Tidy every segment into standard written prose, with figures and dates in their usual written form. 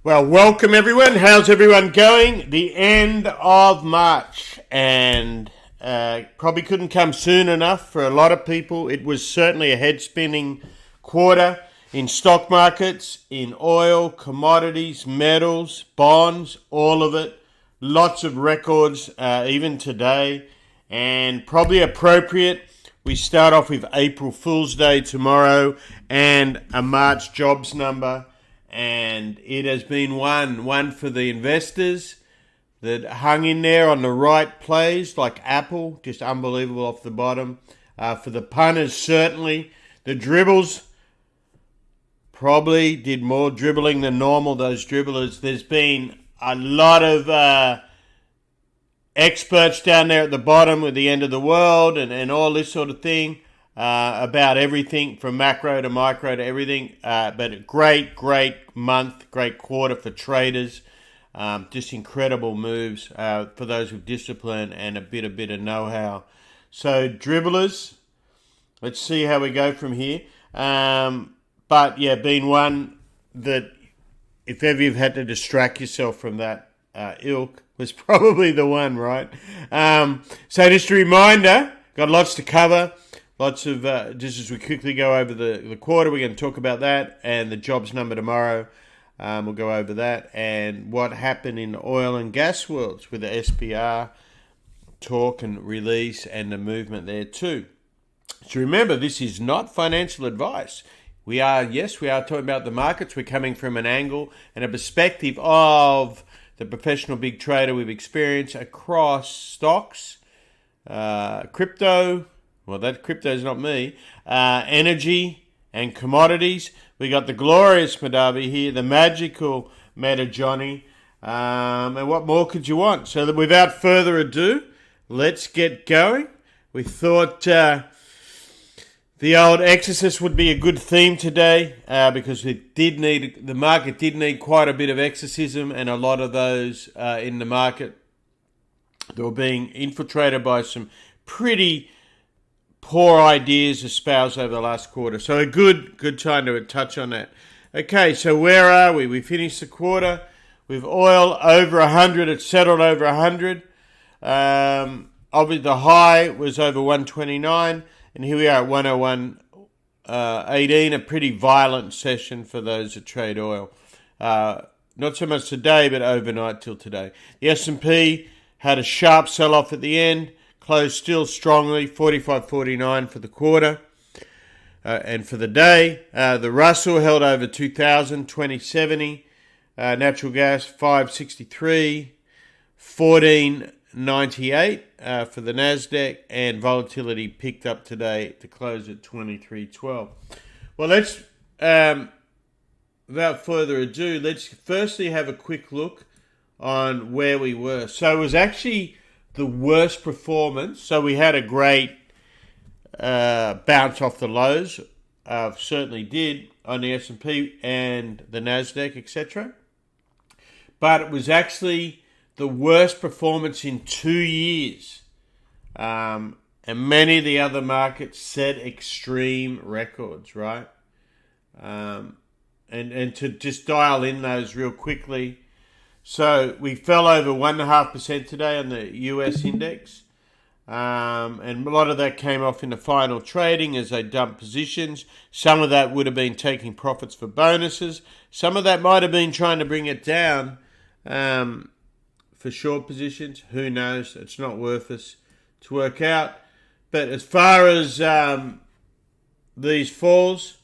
Well, welcome everyone. How's everyone going? The end of March, and probably couldn't come soon enough for a lot of people. It was certainly a head-spinning quarter in stock markets, in oil, commodities, metals, bonds, all of it. Lots of records, even today, and probably appropriate. We start off with April Fool's Day tomorrow and a March jobs number. And it has been one for the investors that hung in there on the right plays, like Apple, just unbelievable off the bottom. For the punters, certainly. The dribbles probably did more dribbling than normal, those dribblers. There's been a lot of experts down there at the bottom with the end of the world and all this sort of thing. About everything from macro to micro to everything. But a great month, great quarter for traders. Just incredible moves for those with discipline and a bit of know-how. So dribblers, let's see how we go from here. But yeah, been one that if ever you've had to distract yourself from that ilk, was probably the one, right? So just a reminder, got lots to cover. Lots of, just as we quickly go over the quarter, we're going to talk about that and the jobs number tomorrow. We'll go over that and what happened in the oil and gas worlds with the SPR talk and release and the movement there too. So remember, this is not financial advice. We are talking about the markets. We're coming from an angle and a perspective of the professional big trader we've experienced across stocks, crypto. Well, that crypto is not me. Energy and commodities. We got the glorious Madavi here, the magical Meta Johnny. And what more could you want? So that without further ado, let's get going. We thought the old exorcist would be a good theme today because the market did need quite a bit of exorcism, and a lot of those in the market that were being infiltrated by some pretty poor ideas espoused over the last quarter. So a good time to touch on that. Okay, so where are we? We finished the quarter with oil over 100. It settled over 100. Obviously, the high was over 129, and here we are at 101.18. A pretty violent session for those that trade oil. Not so much today, but overnight till today. The S&P had a sharp sell-off at the end. Closed still strongly, 45.49 for the quarter. And for the day, the Russell held over 2,000, 2070. Natural gas, 563, 1498 for the Nasdaq. And volatility picked up today to close at 2312. Well, let's, without further ado, let's firstly have a quick look on where we were. So it was actually the worst performance. So we had a great bounce off the lows. Certainly did on the S&P and the Nasdaq, etc. But it was actually the worst performance in 2 years. And many of the other markets set extreme records, right? And to just dial in those real quickly. So we fell over 1.5% today on the US index. And a lot of that came off in the final trading as they dumped positions. Some of that would have been taking profits for bonuses. Some of that might have been trying to bring it down for short positions. Who knows? It's not worth us to work out. But as far as these falls,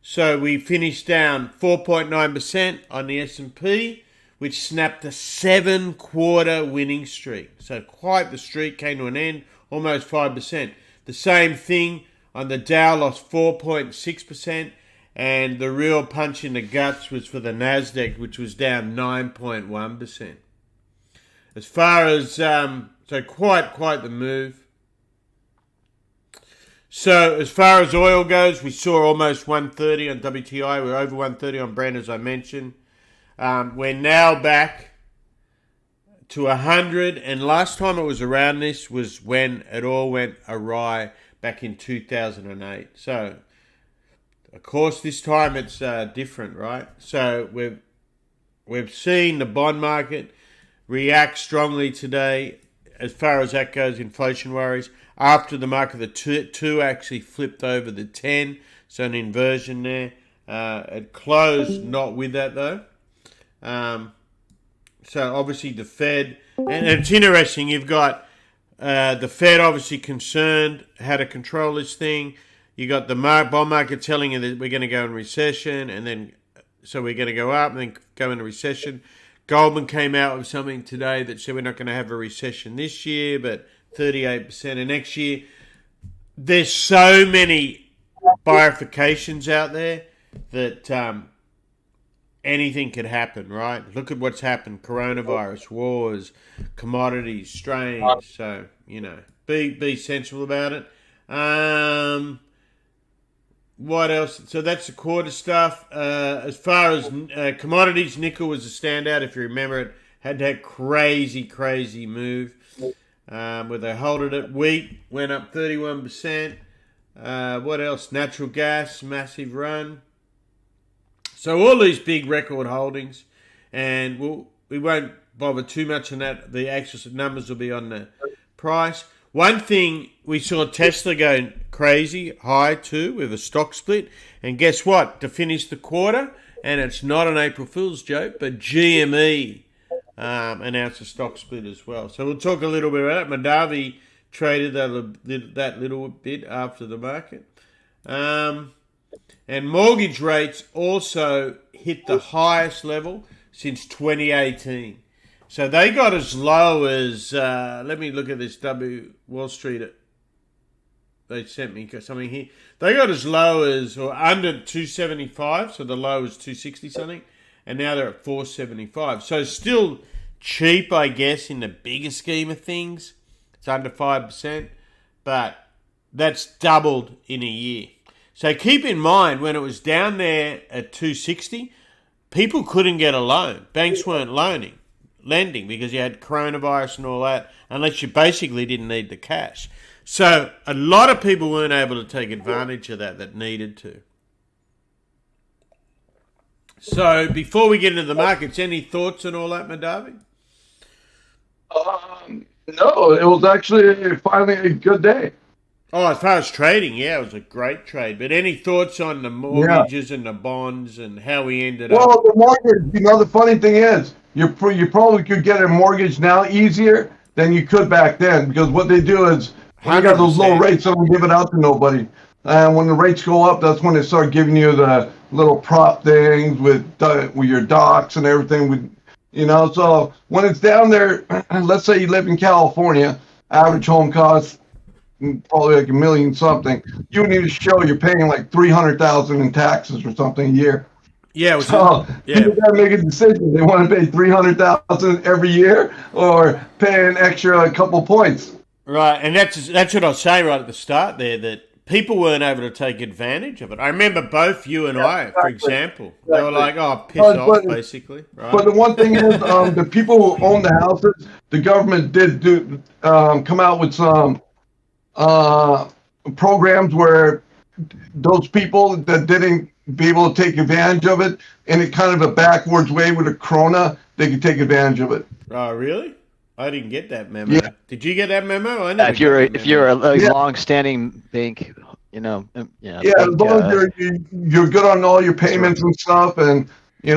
so we finished down 4.9% on the S&P, which snapped a 7-quarter winning streak. So quite the streak came to an end, almost 5%. The same thing on the Dow, lost 4.6%, and the real punch in the guts was for the Nasdaq, which was down 9.1%. As far as, so quite the move. So as far as oil goes, we saw almost 130 on WTI. We're over 130 on Brent, as I mentioned. We're now back to 100, and last time it was around this was when it all went awry back in 2008. So, of course, this time it's different, right? So we're we've seen the bond market react strongly today as far as that goes, inflation worries. After the market, the 2 actually flipped over the 10, so an inversion there. It closed not with that though. So obviously the Fed, and it's interesting, you've got the Fed obviously concerned how to control this thing. You got the bond market telling you that we're going to go in recession, and then so we're going to go up and then go into recession. Goldman came out with something today that said we're not going to have a recession this year, but 38% of next year. There's so many bifurcations out there that anything could happen, right? Look at what's happened. Coronavirus, wars, commodities, strains. So, be sensible about it. What else? So that's the quarter stuff. As far as commodities, nickel was a standout. If you remember it, had that crazy move where they held it. Wheat went up 31%. What else? Natural gas, massive run. So all these big record holdings, and we won't bother too much on that. The actual numbers will be on the price. One thing, we saw Tesla go crazy high too with a stock split. And guess what? To finish the quarter, and it's not an April Fool's joke, but GME announced a stock split as well. So we'll talk a little bit about it. Madavi traded that little bit after the market. And mortgage rates also hit the highest level since 2018. So they got as low as, let me look at this Wall Street. They sent me something here. They got as low as, or under 275, so the low was 260 something, and now they're at 475. So still cheap, I guess, in the bigger scheme of things. It's under 5%, but that's doubled in a year. So keep in mind, when it was down there at 260, people couldn't get a loan. Banks weren't lending because you had coronavirus and all that, unless you basically didn't need the cash. So a lot of people weren't able to take advantage of that needed to. So before we get into the markets, any thoughts on all that, Madavi? No, it was actually finally a good day. Oh, as far as trading, yeah, it was a great trade. But any thoughts on the mortgages and the bonds and how we ended up? Well, the mortgage, the funny thing is, you probably could get a mortgage now easier than you could back then, because what they do is, when you got those low rates, they don't give it out to nobody. And when the rates go up, that's when they start giving you the little prop things with your docs and everything. So when it's down there, let's say you live in California, average home cost probably like $1 million something. You need to show you're paying like $300,000 in taxes or something a year. Yeah. People got to make a decision. They want to pay $300,000 every year or pay an extra a couple points. Right, and that's what I was saying right at the start there, that people weren't able to take advantage of it. I remember both you and I, for example, they were like, "Oh, piss off," basically. Right? But the one thing is, the people who own the houses, the government did come out with some programs where those people that didn't be able to take advantage of it in a kind of a backwards way with a Corona, they could take advantage of it. Oh, really? I didn't get that memo. Yeah. Did you get that memo? I if you're a long-standing bank, as long as you're good on all your payments and stuff, and you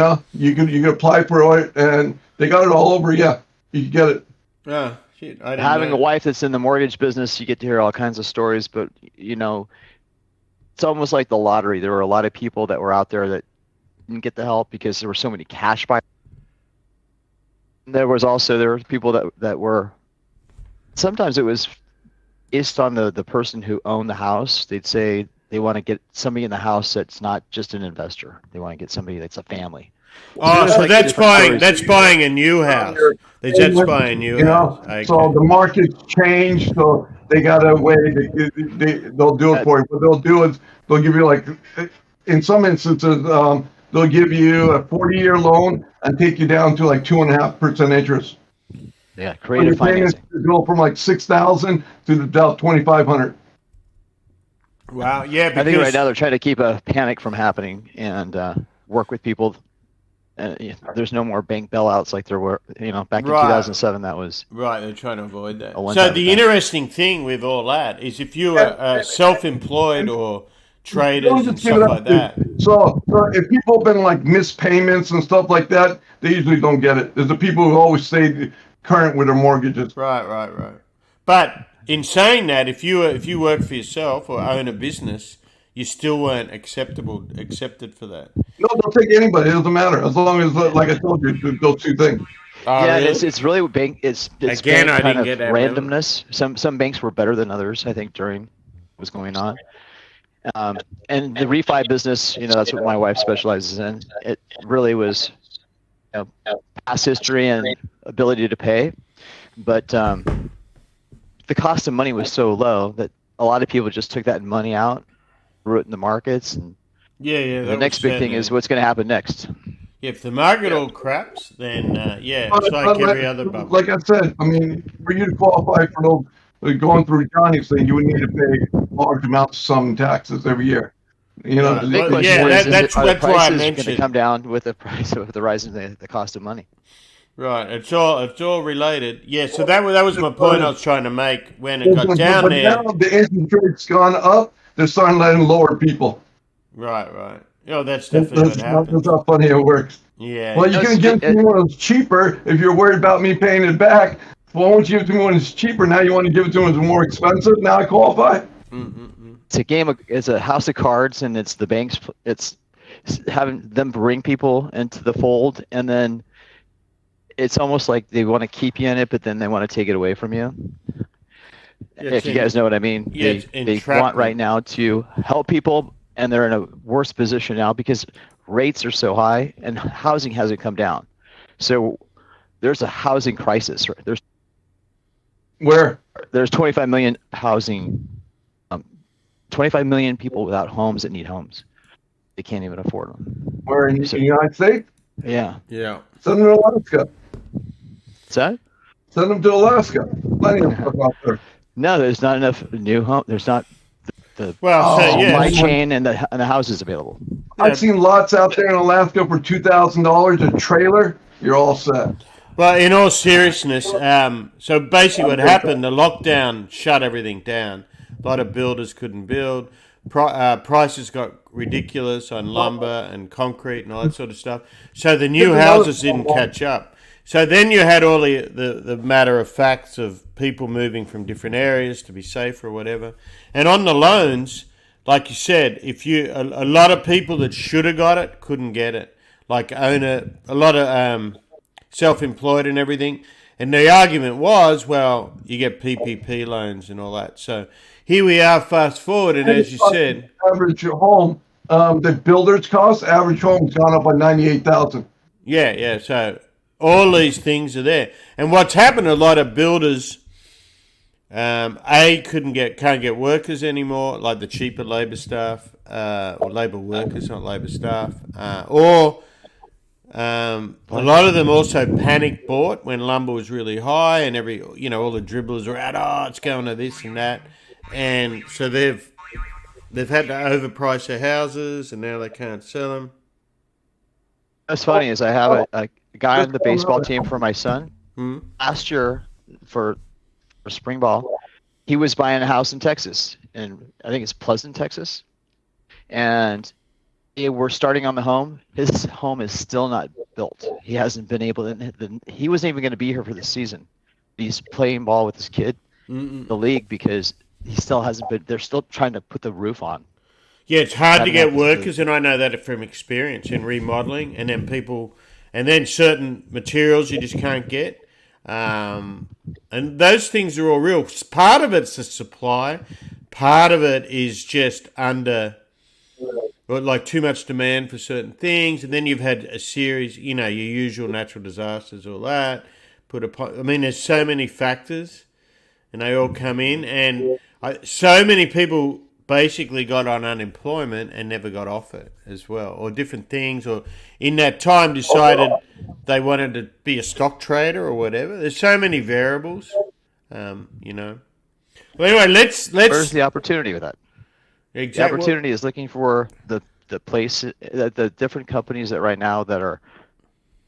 can apply for it, and they got it all over. Yeah, you can get it. Oh shit! I didn't having know. a wife that's in the mortgage business, you get to hear all kinds of stories, but it's almost like the lottery. There were a lot of people that were out there that didn't get the help because there were so many cash buyers. There were people that were, sometimes it was based on the person who owned the house. They'd say they want to get somebody in the house that's not just an investor. They want to get somebody that's a family. Oh, so that's buying a new house. That's buying a new house. Okay. So the market's changed, so they got a way, they'll do it for you. What they'll do is they'll give you, like, in some instances, they'll give you a 40-year loan and take you down to like 2.5% interest. Yeah, creative financing. Go from like $6,000 to about $2,500. Wow, yeah. I think right now they're trying to keep a panic from happening and work with people there's no more bank bailouts like there were, back in Right. 2007. That was Right, they're trying to avoid that. a one-time So the event. interesting thing with all that is if you are self-employed or traders Don't and just give stuff it like up. that. So if people have been like missed payments and stuff like that, they usually don't get it. There's the people who always stay current with their mortgages. Right. But in saying that, if you work for yourself or own a business, you still weren't accepted for that. No, they'll take anybody. It doesn't matter as long as, like I told you, those two things. Oh, Yeah, really? it's really bank. It's Again, bank I kind didn't of get that randomness. Some banks were better than others, I think, during what was going on. And the refi business, that's what my wife specializes in. It really was, past history and ability to pay, but the cost of money was so low that a lot of people just took that money out, threw it in the markets, and Yeah. the next big thing is what's going to happen next. If the market all craps, then it's like every other bubble. Like I said, I mean, for you to qualify for those going through Johnny's thing, you would need to pay large amounts of some taxes every year. Right. The big Well, question yeah, is, that's are the why I prices going mentioned. to come down with the price of the rise in the cost of money? Right, it's all related. Yeah, so that was my point I was trying to make when it got down But there. now the interest rate's gone up. They're starting letting lower people. Right. Oh, that's definitely what happens. That's how funny it works. Yeah. Well, you can give it to me when it's cheaper if you're worried about me paying it back. Well, why don't you give it to me when it's cheaper? Now you want to give it to me when it's more expensive? Now I qualify? It's a game. It's a house of cards, and it's the banks. It's having them bring people into the fold, and then it's almost like they want to keep you in it, but then they want to take it away from you. If you guys know what I mean, Yeah, they want right now to help people, and they're in a worse position now because rates are so high and housing hasn't come down. So there's a housing crisis. There's 25 million 25 million people without homes that need homes. They can't even afford them. Where in the United States? Yeah. Send them to Alaska. What's that? Send them to Alaska. Plenty of stuff out there. No, there's not enough new home. There's not the yeah. supply chain and the houses available. I've seen lots out there in Alaska for $2,000 a trailer. You're all set. Well, in all seriousness, so basically what happened, the lockdown shut everything down. A lot of builders couldn't build. Prices got ridiculous on lumber and concrete and all that sort of stuff. So the new houses didn't catch up. So then you had all the matter of facts of people moving from different areas to be safer or whatever. And on the loans, like you said, a lot of people that should have got it couldn't get it. Like a lot of self-employed and everything. And the argument was, well, you get PPP loans and all that. So here we are, fast forward, and as you said, average home, the builder's cost, average home's gone up by $98,000. Yeah. So all these things are there, and what's happened? A lot of builders, can't get workers anymore, like the cheaper labor staff, or labor workers, not labor staff, or a lot of them also panic bought when lumber was really high, and all the dribblers are out. Oh, it's going to this and that. And so they've had to overprice their houses, and now they can't sell them. What's funny is I have a guy on the baseball team for my son. Last year for spring ball, he was buying a house in Texas, and I think it's Pleasant, Texas. And we're starting on the home. His home is still not built. He hasn't been able to. He wasn't even going to be here for the season. He's playing ball with his kid, the league, because he still hasn't been. They're still trying to put the roof on. Yeah, it's hard to get workers, and I know that from experience in remodeling, and then certain materials you just can't get. And those things are all real. Part of it's the supply. Part of it is just like too much demand for certain things. And then you've had a series, your usual natural disasters, all that. There's so many factors, and they all come in. And so many people basically got on unemployment and never got off it as well, or different things, or in that time decided they wanted to be a stock trader or whatever. There's so many variables, Well, anyway, let's. Where's the opportunity with that? Exactly. The opportunity is looking for the place, the different companies that right now that are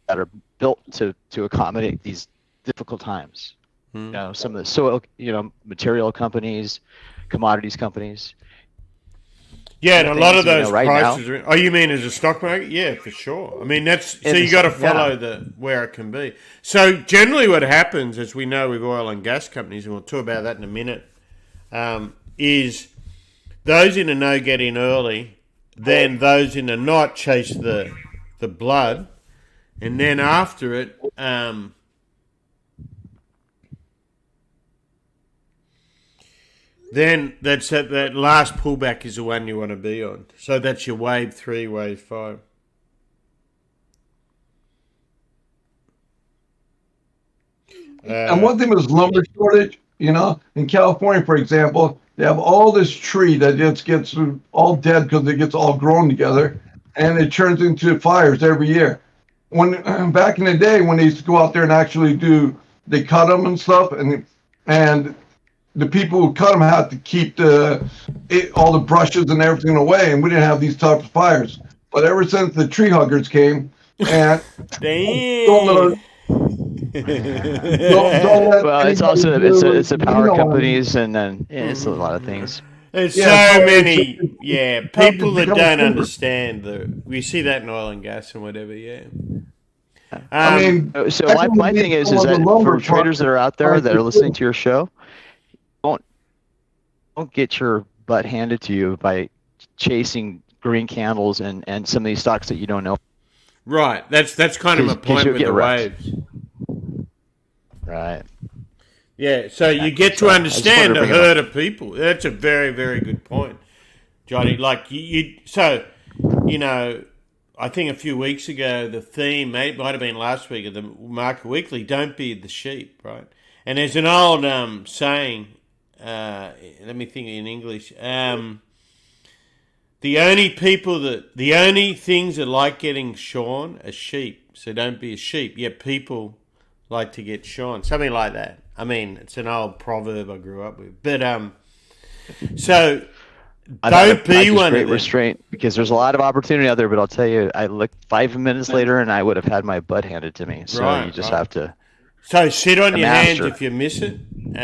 that are built to accommodate these difficult times. You know, some of the soil, material companies, commodities companies. Yeah, and a lot of those right prices now, are. Oh, you mean as a stock market? Yeah, for sure. I mean, that's so you got to follow where it can be. So generally, what happens, as we know with oil and gas companies, and we'll talk about that in a minute, is those in the know get in early, then those in the not chase the blood, and then after it, then that last pullback is the one you want to be on. So that's your wave 3, wave 5. And one thing was lumber shortage. In California, for example, they have all this tree that just gets all dead because it gets all grown together, and it turns into fires every year. When back in the day, when they used to go out there and actually they cut them and stuff, and the people who cut them had to keep all the brushes and everything away, and we didn't have these types of fires. But ever since the tree huggers came, and Damn. Well, it's also it's the power companies, and then it's a lot of things. There's so many people that don't understand we see that in oil and gas and whatever. So my thing is that for traders that are out there that are listening to your show, don't get your butt handed to you by chasing green candles and some of these stocks that you don't know. Right. That's kind of my point with the waves. Right. Yeah. So you get to understand the herd of people. That's a very, very good point, Johnny. Like I think a few weeks ago the theme might have been last week of the Market Weekly. Don't be the sheep, right? And there's an old saying. Let me think in English. The only things that like getting shorn are sheep. So don't be a sheep. Yet people like to get shorn. Something like that. I mean, it's an old proverb I grew up with. But so don't be one of them. Restraint, because there's a lot of opportunity out there. But I'll tell you, I looked 5 minutes later and I would have had my butt handed to me. So you just have to. So sit on your hands if you miss it.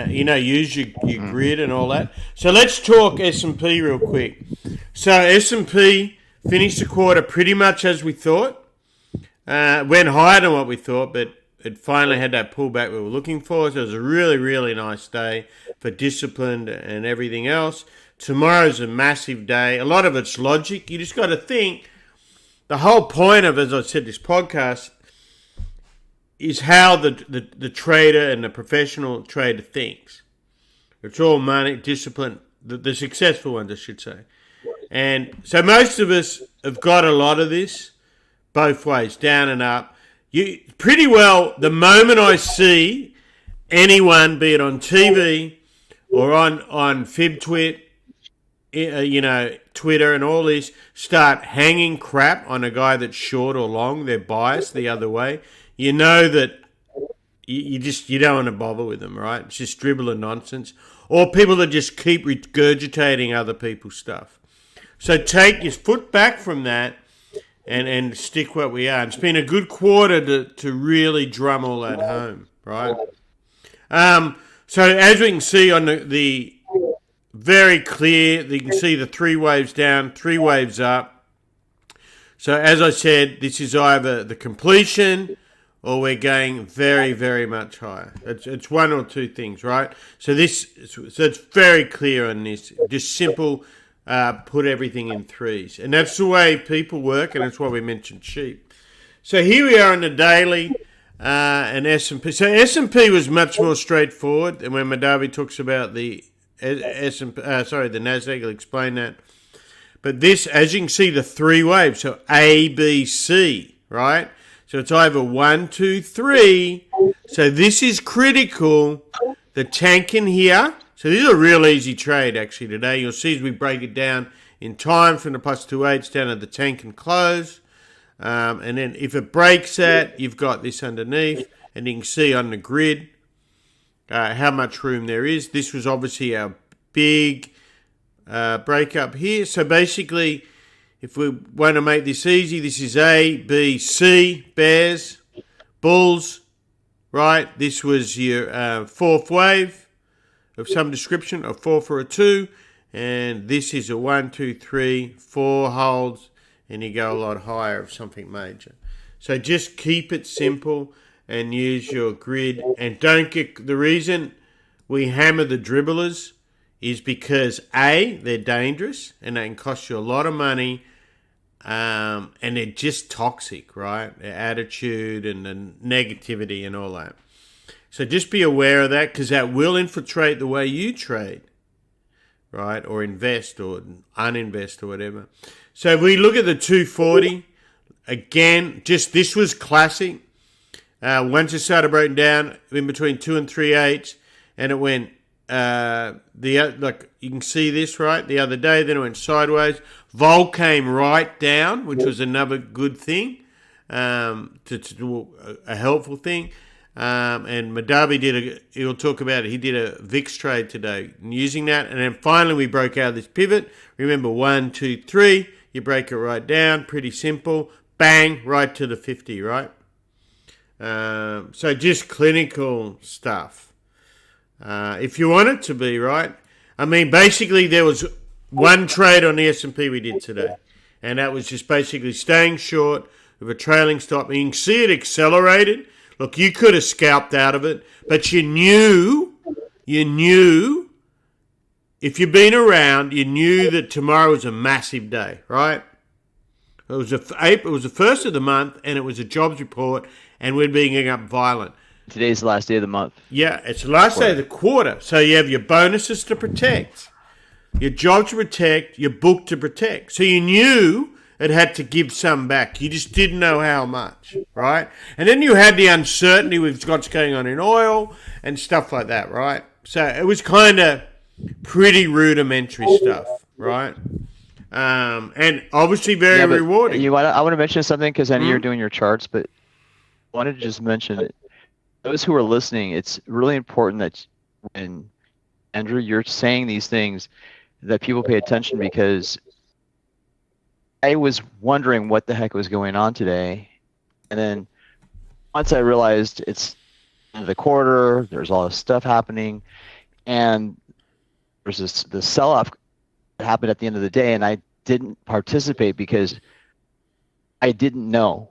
Use your grid and all that. So let's talk S&P real quick. So S&P finished the quarter pretty much as we thought. Went higher than what we thought, but it finally had that pullback we were looking for. So it was a really, really nice day for discipline and everything else. Tomorrow's a massive day. A lot of it's logic. You just got to think. The whole point of, as I said, this podcast is how the trader and the professional trader thinks. It's all money, discipline, the successful ones, I should say. And so most of us have got a lot of this, both ways, down and up. You pretty well, the moment I see anyone, be it on TV or on FibTwit, Twitter and all this, start hanging crap on a guy that's short or long, they're biased the other way. You know that you don't want to bother with them, right? It's just dribble and nonsense. Or people that just keep regurgitating other people's stuff. So take your foot back from that and stick what we are. It's been a good quarter to really drum all that home, right? So as we can see on the very clear, you can see the 3 waves down, 3 waves up. So as I said, this is either the completion or we're going very, very much higher. It's one or two things, right? So it's very clear on this. Just simple, put everything in 3s. And that's the way people work, and that's why we mentioned sheep. So here we are in the daily and S&P. So S&P was much more straightforward. And when Madavi talks about the S&P, the Nasdaq, he'll explain that. But this, as you can see, the 3 waves. So A, B, C, right? So it's either 1, 2, 3. So this is critical. The tank in here. So this is a real easy trade actually today. You'll see as we break it down in time from the plus 2/8 down to the tank and close. And then if it breaks that, you've got this underneath. And you can see on the grid how much room there is. This was obviously our big break up here. So basically, if we want to make this easy, this is A, B, C, bears. bulls, right? This was your fourth wave of some description, a 4 for a 2, and this is a 1, 2, 3, 4 holds, and you go a lot higher of something major. So just keep it simple and use your grid, and don't get, the reason we hammer the dribblers is because A, they're dangerous and they can cost you a lot of money, and they're just toxic, right? Their attitude and the negativity and all that. So just be aware of that, because that will infiltrate the way you trade, right? Or invest or uninvest or whatever. So if we look at the 240, again, just this was classic. Once it started breaking down in between 2 and 3/8, and it went, like you can see this, right? The other day, then it went sideways. Vol came right down, which was another good thing, to a helpful thing. And Madavi he'll talk about it, he did a VIX trade today using that. And then finally we broke out of this pivot. Remember, 1, 2, 3, you break it right down, pretty simple. Bang, right to the 50, right? So just clinical stuff. If you want it to be, right? I mean, basically there was one trade on the S&P we did today. And that was just basically staying short of a trailing stop. And you can see it accelerated. Look, you could have scalped out of it, but you knew, if you've been around, you knew that tomorrow was a massive day, right? It was the first of the month, and it was a jobs report, and we're being up violent. Today's the last day of the month. Yeah, it's the last day of the quarter, so you have your bonuses to protect, your job to protect, your book to protect. So you knew it had to give some back. You just didn't know how much, right? And then you had the uncertainty with what's going on in oil and stuff like that, right? So it was kind of pretty rudimentary stuff, right? And obviously very rewarding. I want to mention something, because I know you're doing your charts, but I wanted to just mention it. Those who are listening, it's really important that when, Andrew, you're saying these things, that people pay attention, because I was wondering what the heck was going on today, and then once I realized it's end of the quarter, there's all this stuff happening, and there's the sell-off that happened at the end of the day, and I didn't participate because I didn't know,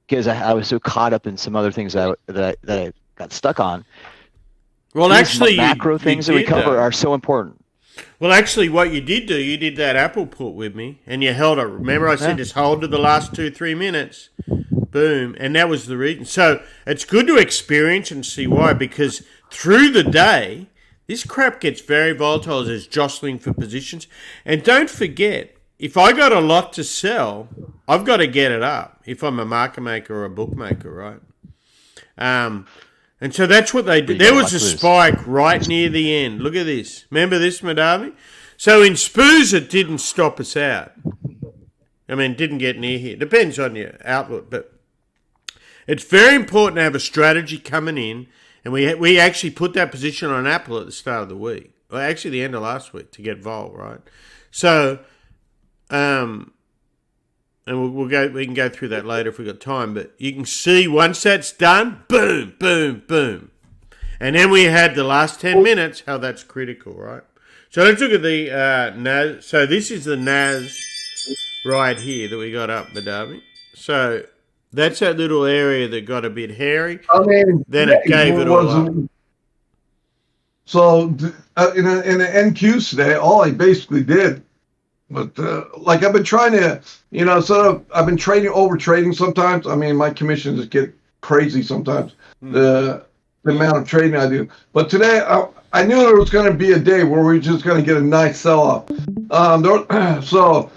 because I was so caught up in some other things that I got stuck on. Well, these actually, macro things that we cover are so important. Well, actually, what you did do, you did that Apple put with me, and you held it. Remember, I said just hold to the last 2-3 minutes. Boom. And that was the reason. So it's good to experience and see why, because through the day, this crap gets very volatile as it's jostling for positions. And don't forget, if I got a lot to sell, I've got to get it up if I'm a market maker or a bookmaker, right? And so that's what they did. There was a spike right near the end. Look at this. Remember this, Madavi? So in SPOOs, it didn't stop us out. I mean, it didn't get near here. Depends on your outlook, but it's very important to have a strategy coming in. And we actually put that position on Apple at the start of the week. Well, actually the end of last week to get vol, right? So, and we can go through that later if we've got time, but you can see once that's done, boom, boom, boom. And then we had the last 10 minutes, how that's critical, right? So let's look at the NAS. So this is the NAS right here that we got up, Madavi. So that's that little area that got a bit hairy. I mean, then it gave it all up. So in the NQs today, all I basically did, but like I've been trying to, I've been over trading sometimes. I mean, my commissions just get crazy sometimes. The amount of trading I do. But today, I knew there was going to be a day where we were just going to get a nice sell-off. So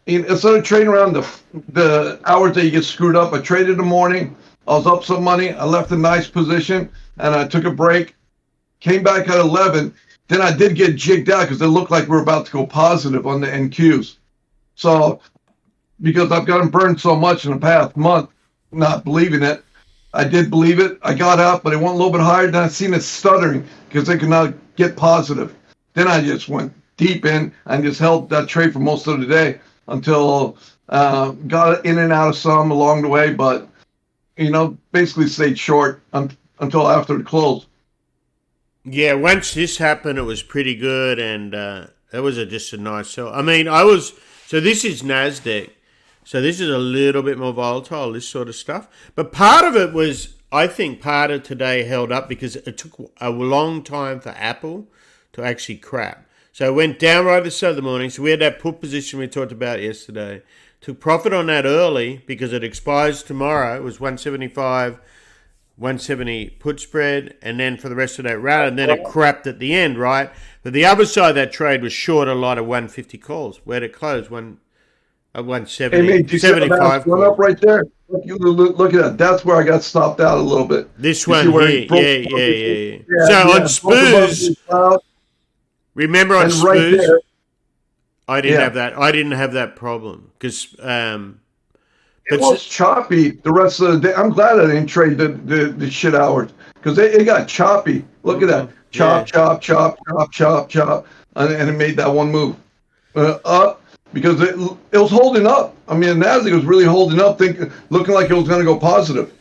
instead of trading around the hours that you get screwed up, I traded in the morning. I was up some money. I left a nice position, and I took a break. Came back at 11. Then I did get jigged out because it looked like we were about to go positive on the NQs. So, because I've gotten burned so much in the past month, not believing it, I did believe it. I got out, but it went a little bit higher. Then I seen it stuttering because they could not get positive. Then I just went deep in and just held that trade for most of the day until got in and out of some along the way. But basically stayed short until after the close. Yeah, once this happened, it was pretty good, and that was just a nice sell. I mean, so this is Nasdaq, so this is a little bit more volatile, this sort of stuff. But part of it was, I think, part of today held up because it took a long time for Apple to actually crap. So it went down right at the start of the morning. So we had that put position we talked about yesterday. Took profit on that early because it expires tomorrow. It was 175. 170 put spread, and then for the rest of that run, and then it crapped at the end, right? But the other side of that trade was short a lot of 150 calls. Where'd it close? 170, Hey, mate, 75 calls. Up right there. Look at that. That's where I got stopped out a little bit. This one here, yeah. So on SPOOs, remember on SPOOs, right, I didn't have that. I didn't have that problem because it was choppy the rest of the day. I'm glad I didn't trade the shit hours because it got choppy. Look at that. Chop, and it made that one move up because it was holding up. I mean, Nasdaq was really holding up, looking like it was going to go positive.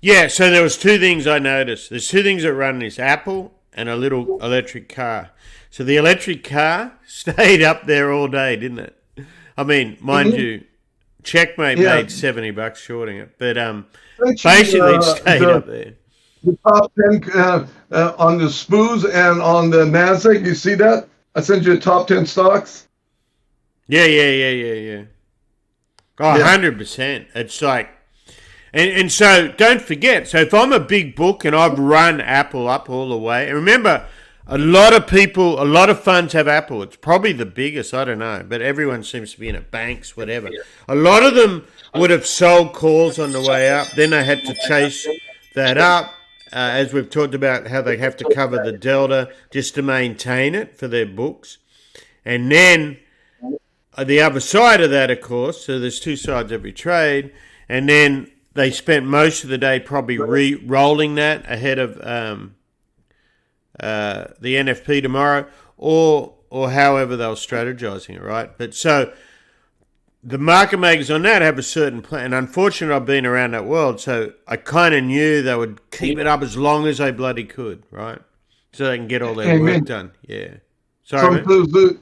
Yeah, so there was two things I noticed. There's two things that run this, Apple and a little electric car. So the electric car stayed up there all day, didn't it? I mean, mind you, Checkmate made $70 shorting it, but basically it stayed up there. The top 10 on the SPOOs and on the Nasdaq, you see that? I sent you the top 10 stocks. Yeah. Oh, 100%. It's like, and so don't forget. So if I'm a big book and I've run Apple up all the way, and remember, a lot of funds have Apple. It's probably the biggest, I don't know, but everyone seems to be in it, banks, whatever. A lot of them would have sold calls on the way up. Then they had to chase that up, as we've talked about how they have to cover the delta just to maintain it for their books. And then the other side of that, of course, so there's two sides every trade, and then they spent most of the day probably re-rolling that ahead of the NFP tomorrow, or however they were strategizing it, right? But so the market makers on that have a certain plan. And unfortunately, I've been around that world, so I kind of knew they would keep it up as long as they bloody could, right? So they can get all their work done. Yeah. Sorry, you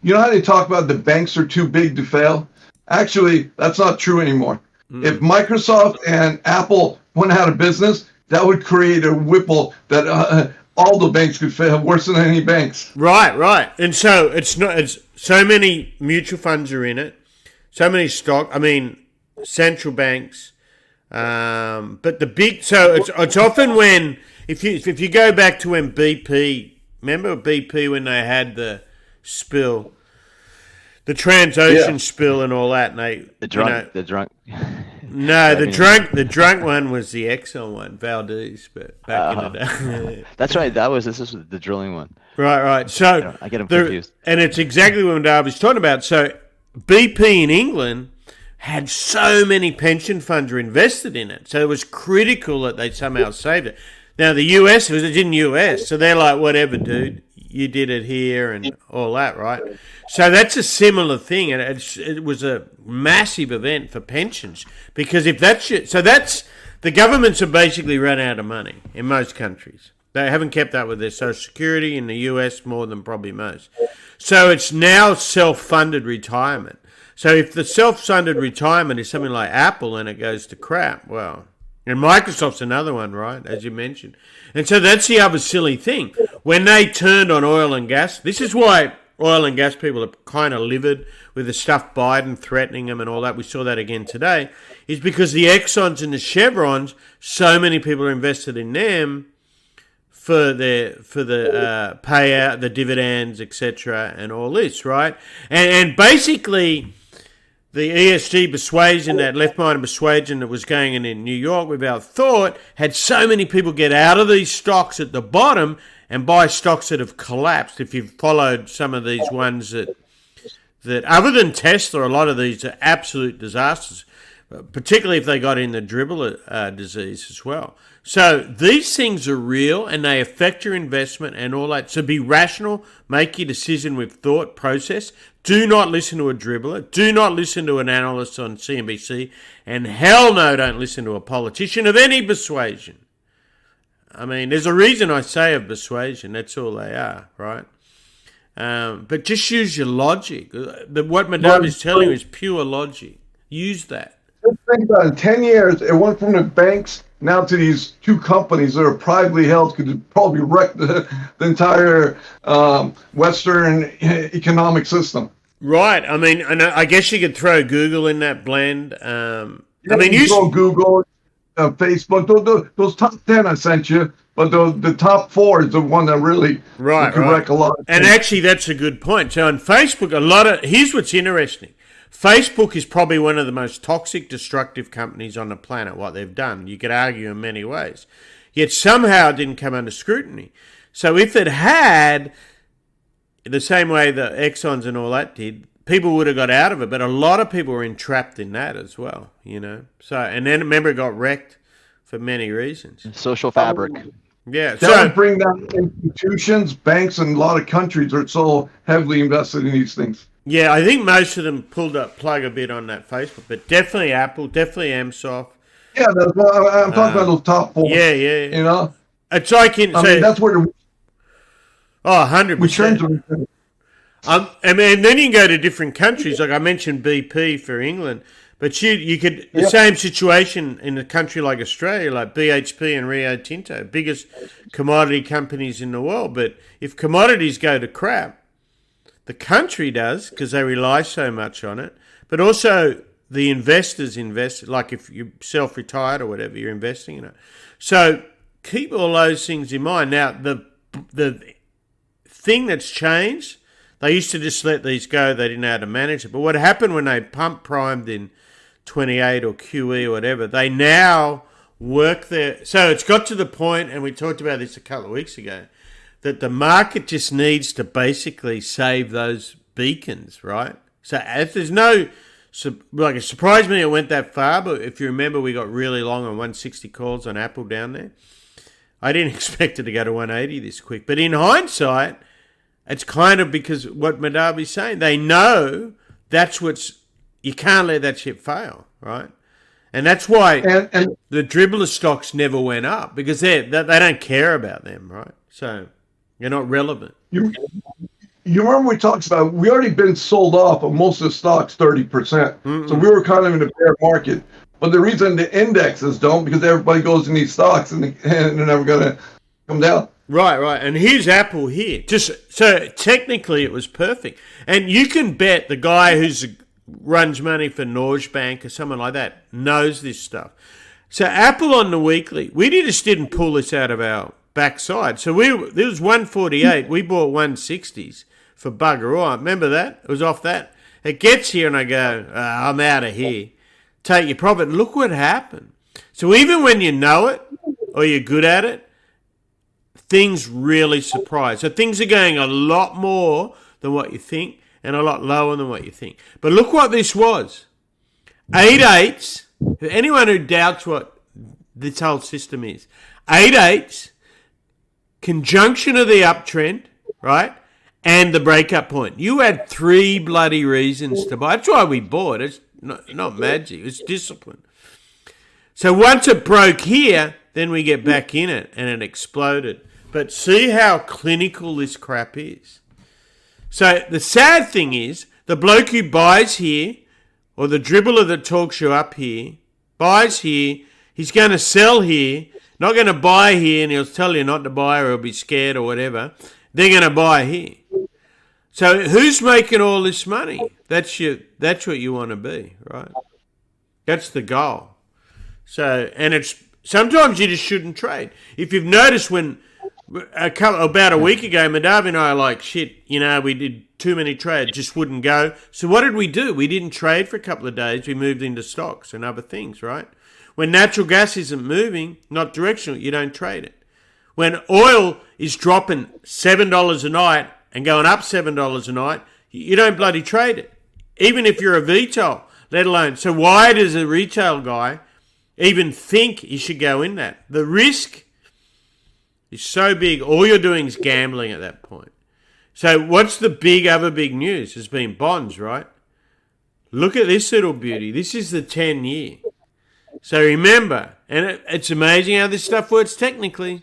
know how they talk about the banks are too big to fail? Actually, that's not true anymore. If Microsoft and Apple went out of business, that would create a whipple that all the banks could fail worse than any banks. Right. And so it's so many mutual funds are in it, so many central banks. But the big, so it's often when if you go back to when BP, remember BP when they had the spill, the Transocean spill and all that, and the drunk. No, the drunk one was the Exxon one, Valdez, but back in the day. That's right. This is the drilling one. Right. So I get them confused. And it's exactly what Darby's talking about. So BP in England had so many pension funds were invested in it, so it was critical that they somehow saved it. Now the US, it was in US, so they're like, whatever, dude, you did it here and all that, right? So that's a similar thing, and it was a massive event for pensions because if that's the governments have basically run out of money in most countries. They haven't kept up with their Social Security in the US more than probably most. So it's now self-funded retirement. So if the self-funded retirement is something like Apple and it goes to crap, well, and Microsoft's another one, right, as you mentioned. And so that's the other silly thing. When they turned on oil and gas, this is why oil and gas people are kind of livid with the stuff Biden threatening them and all that. We saw that again today, is because the Exxons and the Chevrons, so many people are invested in them for the payout, the dividends, etc., and all this, right? And basically, the ESG persuasion, that left-minded persuasion that was going in New York without thought, had so many people get out of these stocks at the bottom and buy stocks that have collapsed. If you've followed some of these ones that other than Tesla, a lot of these are absolute disasters. particularly if they got in the dribbler disease as well. So these things are real and they affect your investment and all that. So be rational, make your decision with thought process. Do not listen to a dribbler. Do not listen to an analyst on CNBC. And hell no, don't listen to a politician of any persuasion. I mean, there's a reason I say of persuasion. That's all they are, right? But just use your logic. What Madame is telling you is pure logic. Use that. Just think about it. In 10 years, it went from the banks now to these two companies that are privately held, could probably wreck the entire Western economic system. Right. I mean, I guess you could throw Google in that blend. I mean, you throw Google, Facebook, those top 10 I sent you, but the top 4 is the one that really could wreck a lot. And actually, that's a good point. So on Facebook, here's what's interesting. Facebook is probably one of the most toxic, destructive companies on the planet, what they've done. You could argue in many ways. Yet somehow it didn't come under scrutiny. So if it had, the same way the Exxons and all that did, people would have got out of it. But a lot of people were entrapped in that as well, you know. So, and then remember, it got wrecked for many reasons. Social fabric. Yeah. That would bring down institutions, banks, and a lot of countries are so heavily invested in these things. Yeah, I think most of them pulled up plug a bit on that Facebook, but definitely Apple, definitely AMZN. Yeah, I'm talking about those top 4. Yeah. You know, it's like that's where 100%. And then you can go to different countries. Like I mentioned, BP for England, but you could the same situation in a country like Australia, like BHP and Rio Tinto, biggest commodity companies in the world. But if commodities go to crap, the country does because they rely so much on it, but also the investors invest, like if you're self-retired or whatever, you're investing in it. So keep all those things in mind. Now, the thing that's changed, they used to just let these go. They didn't know how to manage it. But what happened when they pump primed in 28 or QE or whatever, they now work there. So it's got to the point, and we talked about this a couple of weeks ago, that the market just needs to basically save those beacons, right? So if there's no, like it surprised me it went that far, but if you remember, we got really long on 160 calls on Apple down there. I didn't expect it to go to 180 this quick. But in hindsight, it's kind of because what Madavi's saying, they know you can't let that shit fail, right? And that's why and the dribbler stocks never went up because they don't care about them, right? So they're not relevant. You remember we talked about, we already been sold off of most of the stocks 30%. So we were kind of in a bear market. But the reason the indexes don't, because everybody goes in these stocks and they're never going to come down. Right. And here's Apple here. So technically it was perfect. And you can bet the guy who's runs money for Norge Bank or someone like that knows this stuff. So Apple on the weekly, we just didn't pull this out of our backside. So there was 148. We bought 160s for bugger all. Remember that? It was off that. It gets here and I go, I'm out of here. Take your profit. Look what happened. So even when you know it or you're good at it, things really surprise. So things are going a lot more than what you think and a lot lower than what you think. But look what this was. 8/8. Anyone who doubts what this whole system is. 8/8, conjunction of the uptrend, right? And the breakup point. You had 3 bloody reasons to buy. That's why we bought. It's not magic. It's discipline. So once it broke here, then we get back in it and it exploded. But see how clinical this crap is. So the sad thing is, the bloke who buys here, or the dribbler that talks you up here, buys here, he's going to sell here, not going to buy here, and he'll tell you not to buy or he'll be scared or whatever. They're going to buy here. So who's making all this money? That's what you want to be, right? That's the goal. So, and it's sometimes you just shouldn't trade. If you've noticed when about a week ago, Madavi and I are like, shit, we did too many trades, just wouldn't go. So what did we do? We didn't trade for a couple of days. We moved into stocks and other things, right? When natural gas isn't moving, not directional, you don't trade it. When oil is dropping $7 a night and going up $7 a night, you don't bloody trade it. Even if you're a VTOL. let alone. So why does a retail guy even think he should go in that? The risk is so big, all you're doing is gambling at that point. So what's the other big news? Has been bonds, right? Look at this little beauty. This is the 10-year. So remember, and it's amazing how this stuff works technically.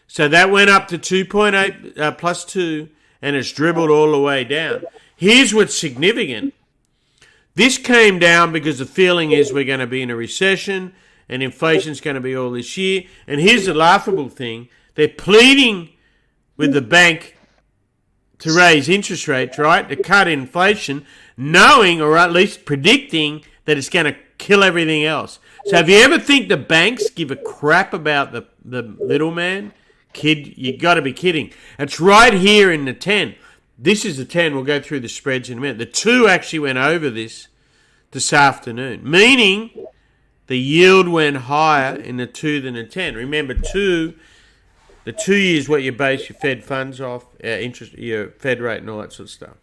So that went up to 2.8 plus 2, and it's dribbled all the way down. Here's what's significant. This came down because the feeling is we're going to be in a recession and inflation's going to be all this year. And here's the laughable thing. They're pleading with the bank to raise interest rates, right, to cut inflation, knowing or at least predicting that it's going to kill everything else. So if you ever think the banks give a crap about the little man, kid, you got to be kidding. It's right here in the 10. This is the 10. We'll go through the spreads in a minute. The 2 actually went over this afternoon, meaning the yield went higher in the 2 than the 10. Remember, the 2 years what you base your Fed funds off, interest, your Fed rate and all that sort of stuff.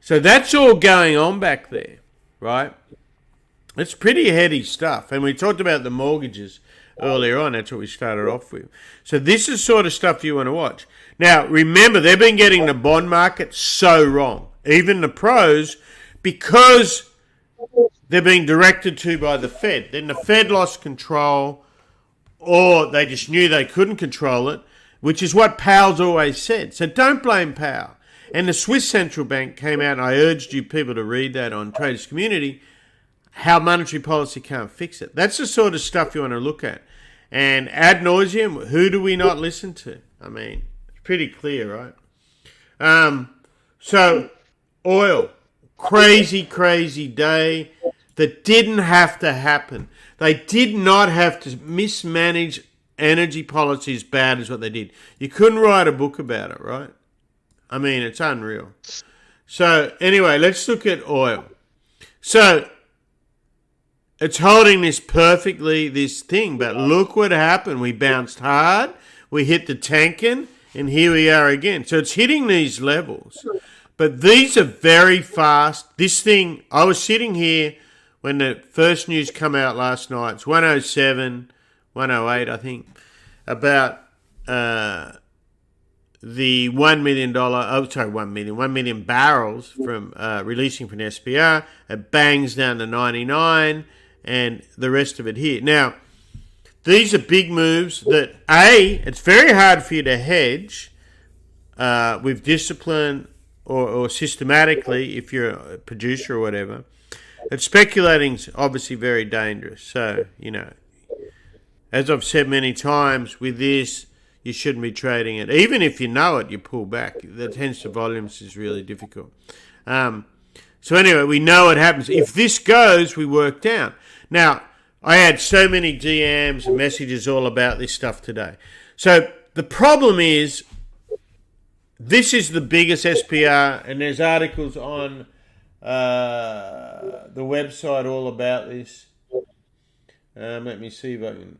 So that's all going on back there, right? It's pretty heady stuff. And we talked about the mortgages earlier on. That's what we started off with. So this is sort of stuff you want to watch. Now, remember, they've been getting the bond market so wrong. Even the pros, because they're being directed to by the Fed. Then the Fed lost control, or they just knew they couldn't control it, which is what Powell's always said. So don't blame Powell. And the Swiss Central Bank came out, and I urged you people to read that on Traders Community, how monetary policy can't fix it. That's the sort of stuff you want to look at. And ad nauseum, who do we not listen to? I mean, it's pretty clear, right? So, oil, crazy day that didn't have to happen. They did not have to mismanage energy policy as bad as what they did. You couldn't write a book about it, right? I mean, it's unreal. So, anyway, let's look at oil. So, it's holding this perfectly, this thing, but look what happened. We bounced hard, we hit the tanking, and here we are again. So it's hitting these levels. But these are very fast. This thing, I was sitting here when the first news come out last night. It's 107, 108, I think, about the $1 million barrels from releasing from the SPR. It bangs down to 99. And the rest of it here. Now, these are big moves that, it's very hard for you to hedge with discipline or systematically if you're a producer or whatever. And speculating's obviously very dangerous. So, as I've said many times, with this, you shouldn't be trading it. Even if you know it, you pull back. The tends to volumes is really difficult. So anyway, we know what happens. If this goes, we work down. Now, I had so many DMs and messages all about this stuff today. So the problem is, this is the biggest SPR, and there's articles on the website all about this. Let me see if I can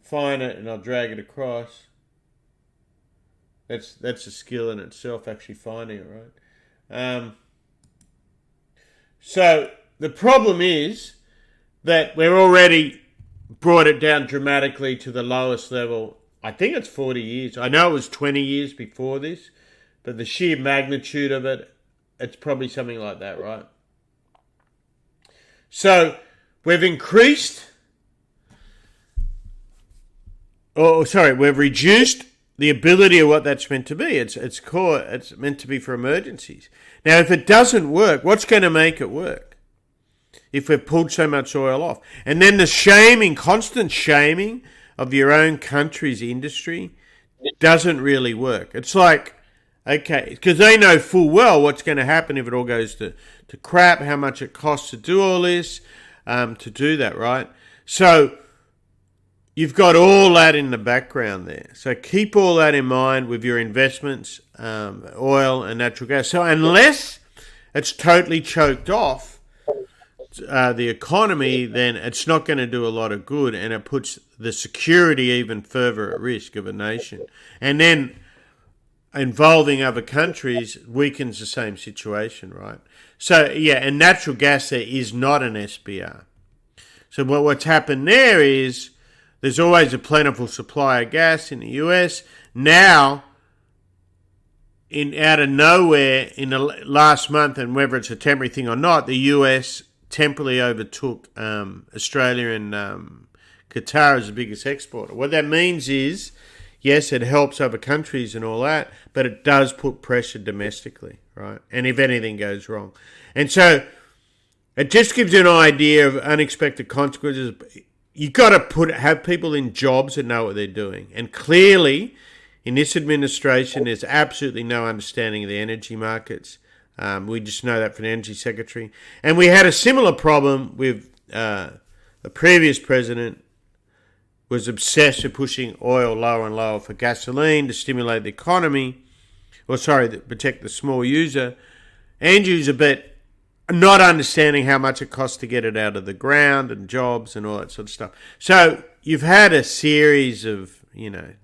find it, and I'll drag it across. That's a skill in itself, actually finding it, right? So the problem is that we're already brought it down dramatically to the lowest level. I think it's 40 years. I know it was 20 years before this, but the sheer magnitude of it, it's probably something like that, right? So we've increased, we've reduced the ability of what that's meant to be. It's meant to be for emergencies. Now, if it doesn't work, what's going to make it work? If we've pulled so much oil off. And then the constant shaming of your own country's industry doesn't really work. It's like, okay, because they know full well what's going to happen if it all goes to crap, how much it costs to do all this, to do that, right? So you've got all that in the background there. So keep all that in mind with your investments, oil and natural gas. So unless it's totally choked off the economy, then it's not going to do a lot of good, and it puts the security even further at risk of a nation. And then involving other countries weakens the same situation, right? So, yeah, and natural gas there is not an SBR. So what's happened there is there's always a plentiful supply of gas in the US. Now, out of nowhere, in the last month, and whether it's a temporary thing or not, the US temporarily overtook Australia and Qatar as the biggest exporter. What that means is, yes, it helps other countries and all that, but it does put pressure domestically, right? And if anything goes wrong. And so it just gives you an idea of unexpected consequences. You've got to have people in jobs that know what they're doing. And clearly, in this administration, there's absolutely no understanding of the energy markets. We just know that from the Energy Secretary. And we had a similar problem with the previous president was obsessed with pushing oil lower and lower for gasoline to stimulate the economy, to protect the small user. Andrew's a bit not understanding how much it costs to get it out of the ground and jobs and all that sort of stuff. So you've had a series of, and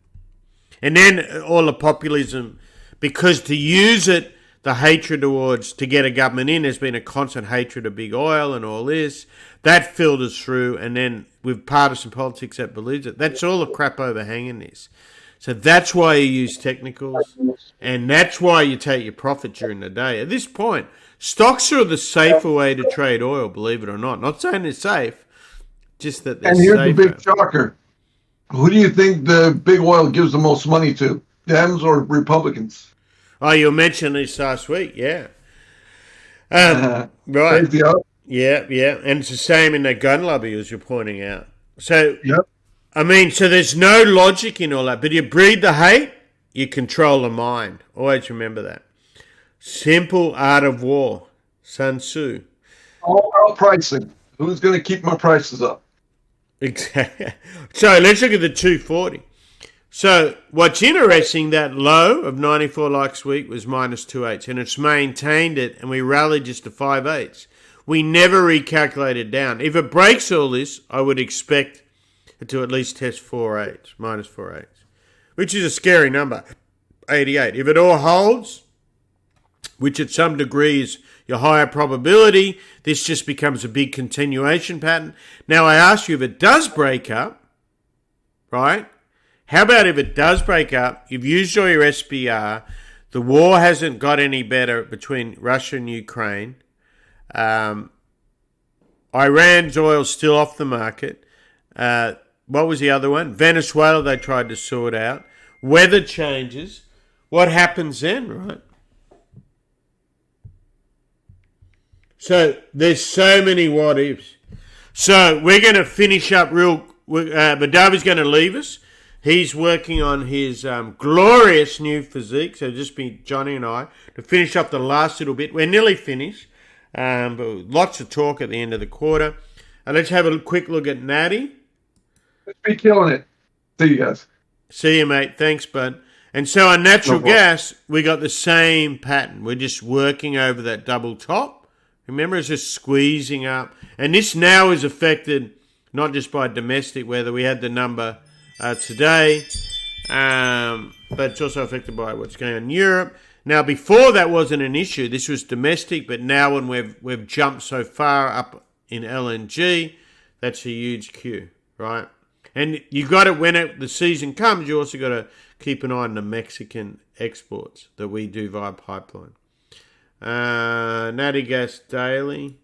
then all the populism, because to use it, the hatred towards to get a government in, there's been a constant hatred of big oil and all this. That filters through, and then with partisan politics that believes it, that's all the crap overhanging this. So that's why you use technicals, and that's why you take your profit during the day. At this point, stocks are the safer way to trade oil, believe it or not. Not saying they're safe, just that they're safer. And here's the big shocker. Who do you think the big oil gives the most money to? Dems or Republicans? Oh, you mentioned this last week, yeah. Right. Yeah, and it's the same in the gun lobby, as you're pointing out. So, yep. So there's no logic in all that, but you breed the hate, you control the mind. Always remember that. Simple art of war, Sun Tzu. All about pricing. Who's going to keep my prices up? Exactly. So let's look at the 240. So what's interesting, that low of 94 last week was minus 2.8, and it's maintained it, and we rallied just to 5.8. We never recalculated down. If it breaks all this, I would expect it to at least test 4.8, minus 4.8, which is a scary number, 88. If it all holds, which at some degree is your higher probability, this just becomes a big continuation pattern. Now I ask you, if it does break up, right? How about if it does break up, you've used all your SBR, the war hasn't got any better between Russia and Ukraine, Iran's oil's still off the market, what was the other one? Venezuela they tried to sort out, weather changes, what happens then, right? So there's so many what ifs. So we're going to finish up Badavi's going to leave us. He's working on his glorious new physique. So just be Johnny and I to finish up the last little bit. We're nearly finished, but lots of talk at the end of the quarter. And let's have a quick look at Natty. Let's be killing it. See you guys. See you, mate. Thanks, bud. And so on natural gas, we got the same pattern. We're just working over that double top. Remember, it's just squeezing up. And this now is affected not just by domestic weather. We had the number today, but it's also affected by what's going on in Europe. Now, before that wasn't an issue. This was domestic, but now when we've jumped so far up in LNG, that's a huge cue, right? And you got it when the season comes. You also got to keep an eye on the Mexican exports that we do via pipeline. Natgas daily.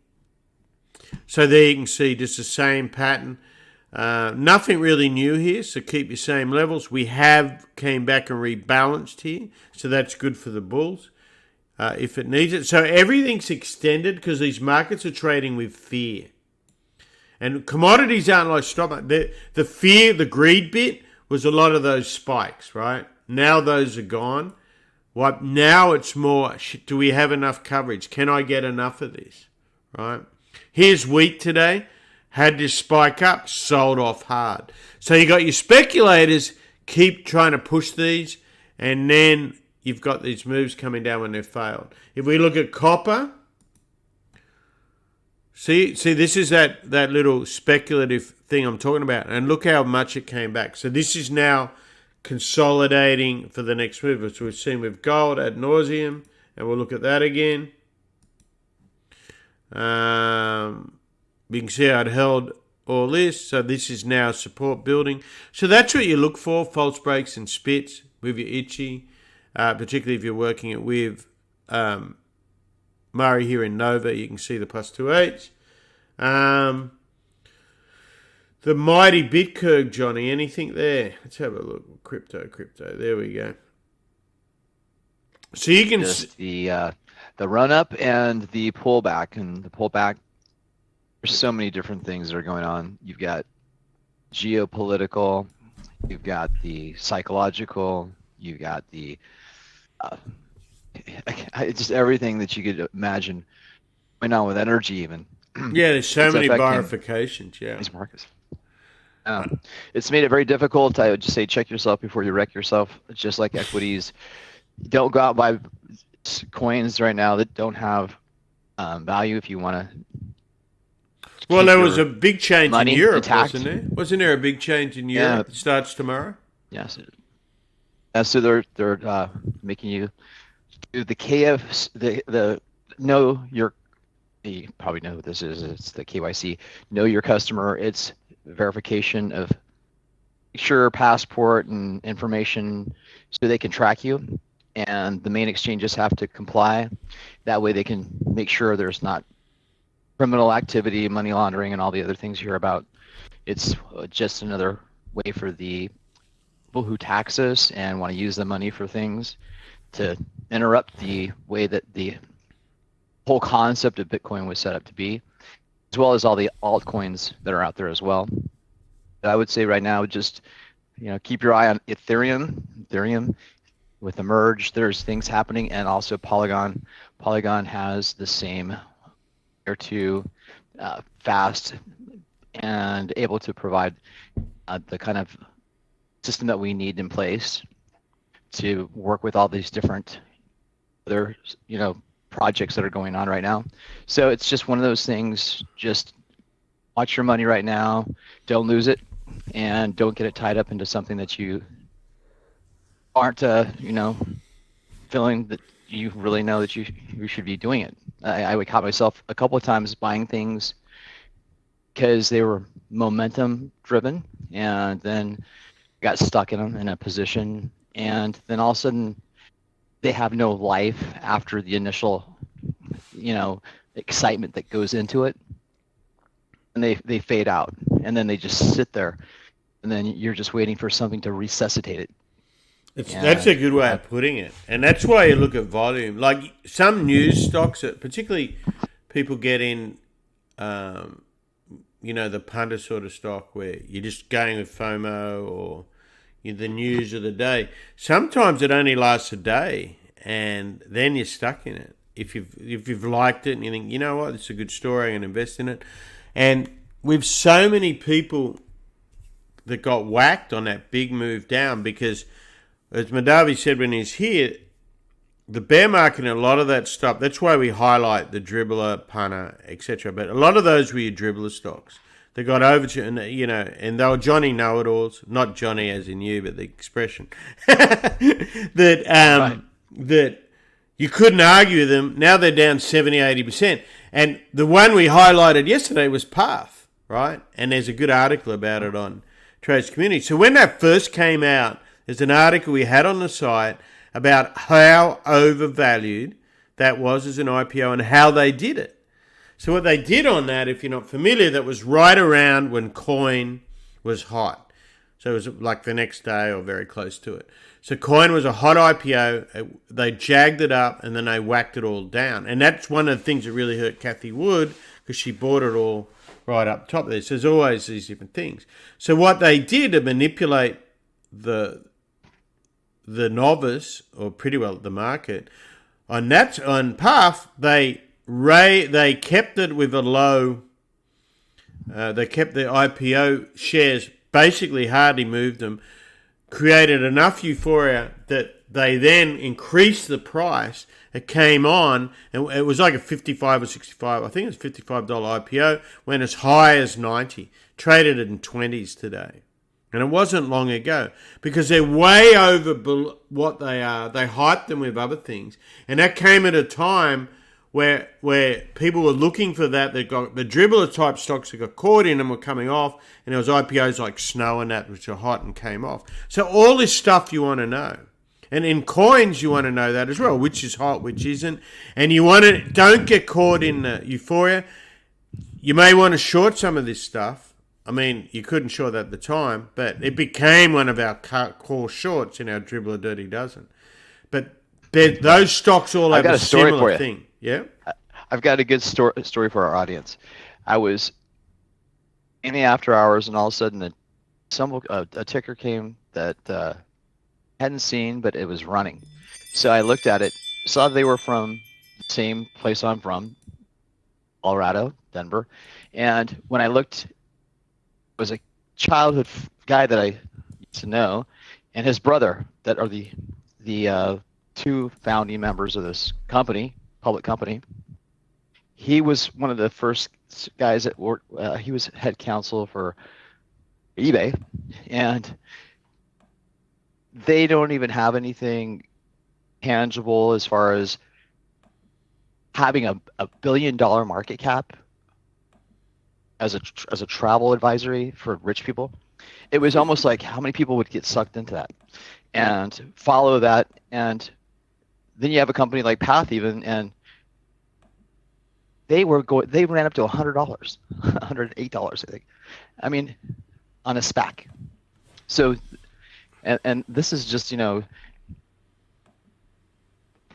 So there you can see just the same pattern. Nothing really new here, so keep your same levels. We have came back and rebalanced here, so that's good for the bulls if it needs it. So everything's extended because these markets are trading with fear. And commodities aren't like stock market. The fear, the greed bit was a lot of those spikes, right? Now those are gone. Now it's more, do we have enough coverage? Can I get enough of this, right? Here's wheat today. Had this spike up, sold off hard. So you got your speculators keep trying to push these, and then you've got these moves coming down when they've failed. If we look at copper, see, this is that little speculative thing I'm talking about, and look how much it came back. So this is now consolidating for the next move, as we've seen with gold ad nauseum, and we'll look at that again. We can see how it held all this, so this is now support building. So that's what you look for, false breaks and spits with your itchy, particularly if you're working it with Murray here in Nova. You can see the plus 2.8. The mighty Bitcoin, Johnny, anything there? Let's have a look. Crypto. There we go. So you can just the run up and the pullback, and the pullback. There's so many different things that are going on. You've got geopolitical, you've got the psychological, you've got the just everything that you could imagine going on with energy, even. Yeah, there's so many bifurcations. Yeah, these markets. It's made it very difficult. I would just say check yourself before you wreck yourself. It's just like equities. Don't go out and buy coins right now that don't have value if you want to. Well, there was a big change in Europe, wasn't there? Wasn't there a big change in Europe that starts tomorrow? Yes. So they're making you do the the know your. You probably know what this is. It's the KYC. Know your customer. It's verification of your passport and information so they can track you, and the main exchanges have to comply. That way they can make sure there's not criminal activity, money laundering, and all the other things you hear about. It's just another way for the people who tax us and want to use the money for things to interrupt the way that the whole concept of Bitcoin was set up to be, as well as all the altcoins that are out there as well. I would say right now, just keep your eye on Ethereum with the merge. There's things happening, and also Polygon. Polygon has the same or two fast and able to provide the kind of system that we need in place to work with all these different other projects that are going on right now. So it's just one of those things. Just watch your money right now, don't lose it, and don't get it tied up into something that you aren't feeling that you really know that you should be doing it. I would caught myself a couple of times buying things because they were momentum driven, and then got stuck in them in a position, and then all of a sudden they have no life after the initial excitement that goes into it, and they fade out, and then they just sit there, and then you're just waiting for something to resuscitate it. That's a good way of putting it. And that's why you look at volume. Like some news stocks, particularly people get in, the punter sort of stock where you're just going with FOMO or the news of the day. Sometimes it only lasts a day, and then you're stuck in it. If you've liked it and you think, you know what, it's a good story, I'm going to invest in it. And with so many people that got whacked on that big move down, because as Madavi said when he's here, the bear market and a lot of that stuff, that's why we highlight the dribbler, punter, etc. But a lot of those were your dribbler stocks. They got over to, and they were Johnny know-it-alls, not Johnny as in you, but the expression, that you couldn't argue with them. Now they're down 70, 80%. And the one we highlighted yesterday was Path, right? And there's a good article about it on Trades Community. So when that first came out, there's an article we had on the site about how overvalued that was as an IPO and how they did it. So what they did on that, if you're not familiar, that was right around when Coin was hot. So it was like the next day or very close to it. So Coin was a hot IPO. They jagged it up and then they whacked it all down. And that's one of the things that really hurt Kathy Wood, because she bought it all right up top there. So there's always these different things. So what they did to manipulate the novice, or pretty well the market, on Path, they kept it with a low. They kept the IPO shares, basically hardly moved them, created enough euphoria that they then increased the price. It came on, and it was like a 55 or 65. I think it was $55 IPO. Went as high as 90. Traded in 20s today. And it wasn't long ago, because they're way over what they are. They hyped them with other things. And that came at a time where people were looking for that. They got the dribbler type stocks that got caught in and were coming off. And there was IPOs like Snow and that, which are hot and came off. So all this stuff you want to know. And in coins, you want to know that as well, which is hot, which isn't. And you want to, don't get caught in the euphoria. You may want to short some of this stuff. I mean, you couldn't short that at the time, but it became one of our core shorts in our Dribbler Dirty Dozen. But those stocks all have a similar thing. Yeah? I've got a good story for our audience. I was in the after hours, and all of a sudden a ticker came that hadn't seen, but it was running. So I looked at it, saw they were from the same place I'm from, Colorado, Denver. And when I looked, was a childhood guy that I used to know, and his brother, that are the two founding members of this company, public company. He was one of the first guys that worked. He was head counsel for eBay, and they don't even have anything tangible as far as having a $1 billion market cap as a travel advisory for rich people. It was almost like how many people would get sucked into that and follow that. And then you have a company like Path even, and they ran up to $100, $108, I think. I mean, on a SPAC. So, and this is just,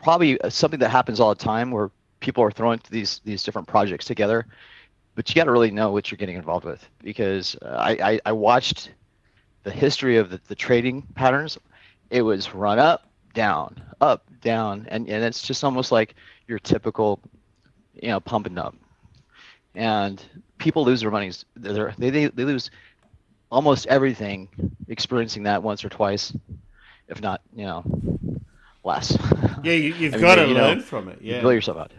probably something that happens all the time where people are throwing these different projects together. But you got to really know what you're getting involved with, because I watched the history of the trading patterns. It was run up, down, and it's just almost like your typical, pump and dump. And people lose their money. They lose almost everything experiencing that once or twice, if not, less. Yeah, you've got to learn from it. Yeah, you blow yourself out.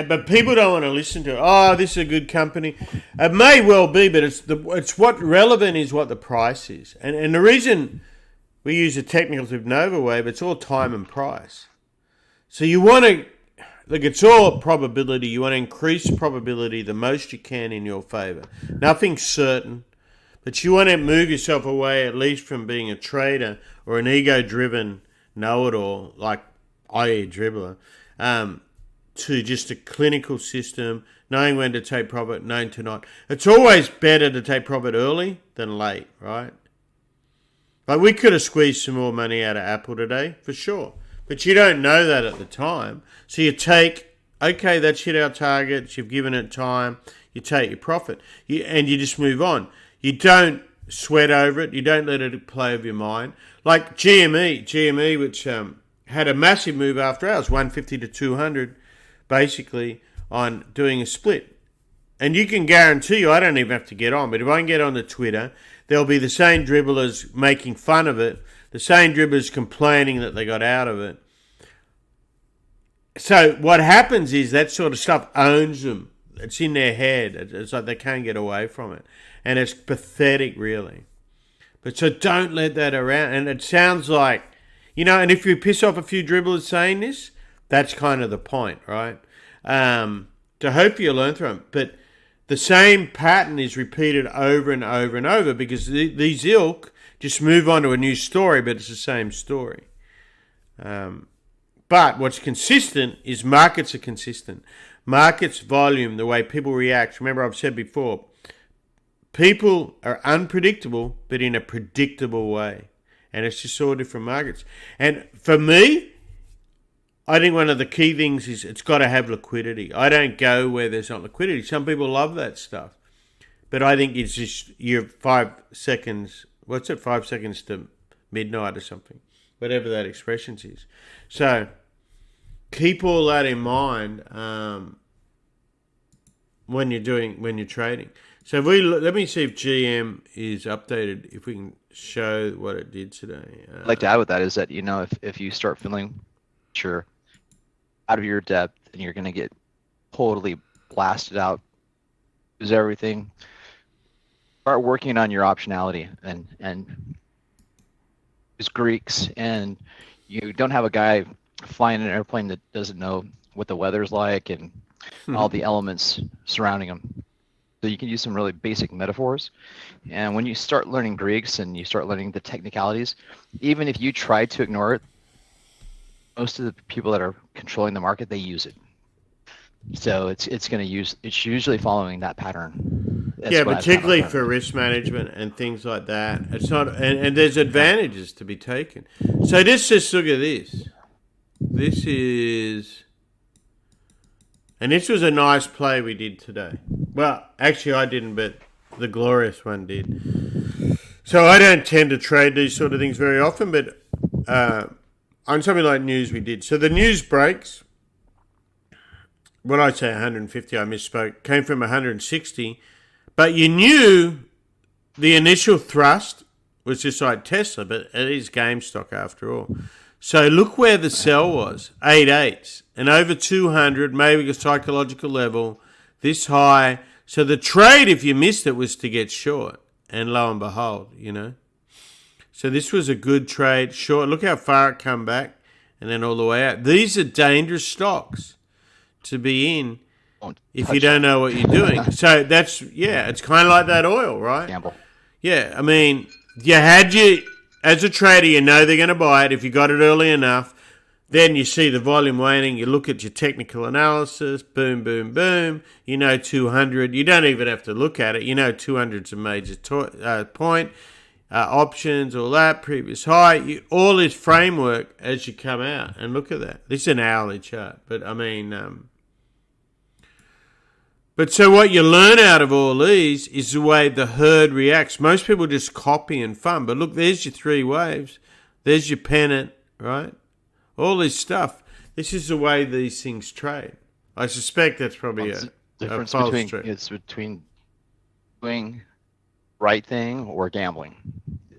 But people don't want to listen to it. Oh, this is a good company. It may well be, but it's what relevant is what the price is. And the reason we use the technicals with Nova Wave, it's all time and price. So you want to, look, it's all probability. You want to increase probability the most you can in your favor. Nothing's certain, but you want to move yourself away at least from being a trader or an ego-driven know-it-all, like i.e. dribbler, to just a clinical system, knowing when to take profit, knowing to not. It's always better to take profit early than late, right? Like, we could have squeezed some more money out of Apple today, for sure. But you don't know that at the time. So you take, okay, that's hit our targets, you've given it time, you take your profit, and you just move on. You don't sweat over it, you don't let it play over your mind. Like GME, which had a massive move after hours, 150 to 200, basically, on doing a split. And you can guarantee you, I don't even have to get on, but if I can get on the Twitter, there'll be the same dribblers making fun of it, the same dribblers complaining that they got out of it. So what happens is that sort of stuff owns them. It's in their head. It's like they can't get away from it. And it's pathetic, really. But so don't let that around. And it sounds like, and if you piss off a few dribblers saying this, that's kind of the point, right? To hope you learn from it. But the same pattern is repeated over and over and over, because these ilk just move on to a new story, but it's the same story. But what's consistent is markets are consistent. Markets volume, the way people react. Remember, I've said before, people are unpredictable, but in a predictable way. And it's just all different markets. And for me, I think one of the key things is it's got to have liquidity. I don't go where there's not liquidity. Some people love that stuff. But I think it's just your 5 seconds, 5 seconds to midnight or something, whatever that expression is. So keep all that in mind when you're trading. So let me see if GM is updated, if we can show what it did today. I'd like to add with that is that, if you start feeling sure out of your depth and you're going to get totally blasted out, lose everything, start working on your optionality and use Greeks, and you don't have a guy flying an airplane that doesn't know what the weather's like and all the elements surrounding them. So you can use some really basic metaphors. And when you start learning Greeks and you start learning the technicalities, even if you try to ignore it, most of the people that are controlling the market, they use it. So it's usually following that pattern. Yeah, particularly for risk management and things like that. It's not, and there's advantages to be taken. So just look at this. This is, and this was a nice play we did today. Well, actually I didn't, but the glorious one did. So I don't tend to trade these sort of things very often, but on something like news we did. So the news breaks. When I say 150, I misspoke. Came from 160. But you knew the initial thrust was just like Tesla, but it is GameStop after all. So look where the sell was, 88s. And over 200, maybe a psychological level, this high. So the trade, if you missed it, was to get short. And lo and behold, So this was a good trade. Short. Look how far it come back and then all the way out. These are dangerous stocks to be in if you don't know what you're doing. So that's, it's kind of like that oil, right? Gamble. Yeah, I mean, as a trader, you know they're going to buy it. If you got it early enough, then you see the volume waning, you look at your technical analysis, boom, boom, boom, 200. You don't even have to look at it. 200's a major point. Options, all that, previous high, all this framework as you come out. And look at that. This is an hourly chart. But, I mean, but so what you learn out of all these is the way the herd reacts. Most people just copy and fun. But look, there's your three waves. There's your pennant, right? All this stuff. This is the way these things trade. I suspect that's probably a difference false between trade. It's between doing right thing or gambling.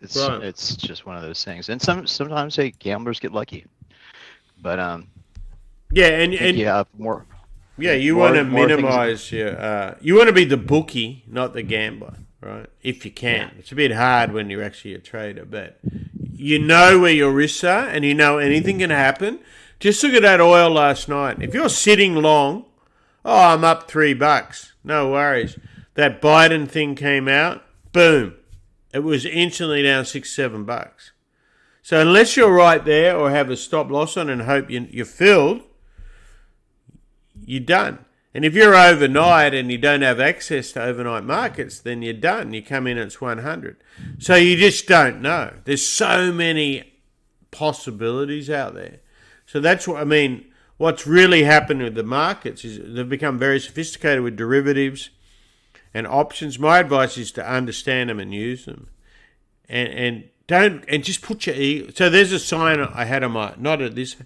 It's just one of those things. And sometimes gamblers get lucky. But and you have more. Yeah, you want to minimize your. You want to be the bookie, not the gambler, right? If you can. Yeah. It's a bit hard when you're actually a trader, but you know where your risks are, and you know anything can happen. Just look at that oil last night. If you're sitting long, I'm up $3. No worries. That Biden thing came out, boom, it was instantly down $6-7. So unless you're right there or have a stop loss on and hope you're filled, you're done. And if you're overnight and you don't have access to overnight markets, then you're done. You come in and it's 100. So you just don't know. There's so many possibilities out there. So that's what I mean. What's really happened with the markets is they've become very sophisticated with derivatives and options. My advice is to understand them and use them, and just put your ego. So there's a sign I had on my, not at this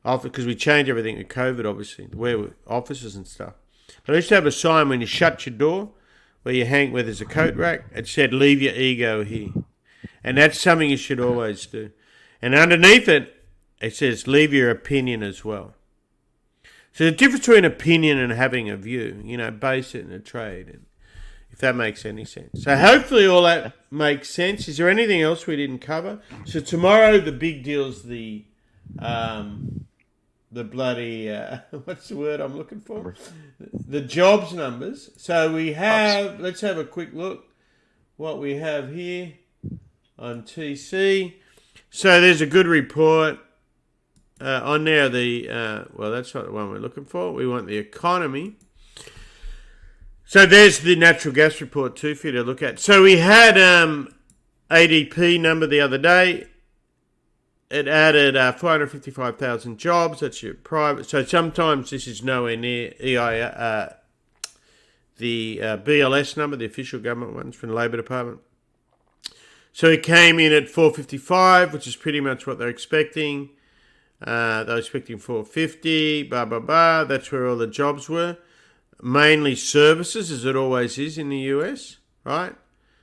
office because we changed everything with COVID, obviously, where offices and stuff. But I used to have a sign when you shut your door, where there's a coat rack. It said, "Leave your ego here," and that's something you should always do. And underneath it, it says, "Leave your opinion as well." So the difference between opinion and having a view, base it in a trade, and if that makes any sense. So hopefully all that makes sense. Is there anything else we didn't cover? So tomorrow the big deal is the bloody, what's the word I'm looking for? The jobs numbers. So we have, let's have a quick look what we have here on TC. So there's a good report. On there, that's not the one we're looking for. We want the economy. So there's the natural gas report too for you to look at. So we had ADP number the other day. It added 455,000 jobs. That's your private. So sometimes this is nowhere near the BLS number, the official government ones from the Labor Department. So it came in at 455, which is pretty much what they're expecting. They were expecting 450, blah, blah, blah. That's where all the jobs were. Mainly services, as it always is in the US, right?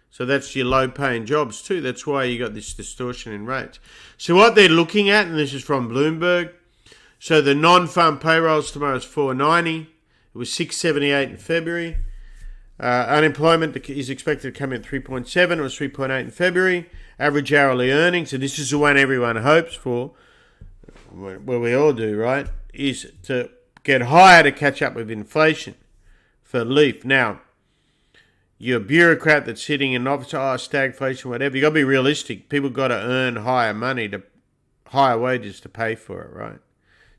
So that's your low-paying jobs too. That's why you got this distortion in rates. So what they're looking at, and this is from Bloomberg, so the non-farm payrolls tomorrow is 490. It was 678 in February. Unemployment is expected to come in at 3.7. It was 3.8 in February. Average hourly earnings, and this is the one everyone hopes for, well, we all do, right, is to get higher to catch up with inflation for Leaf. Now, you're a bureaucrat that's sitting in an office, stagflation, whatever. You've got to be realistic. People got to earn higher money, higher wages to pay for it, right?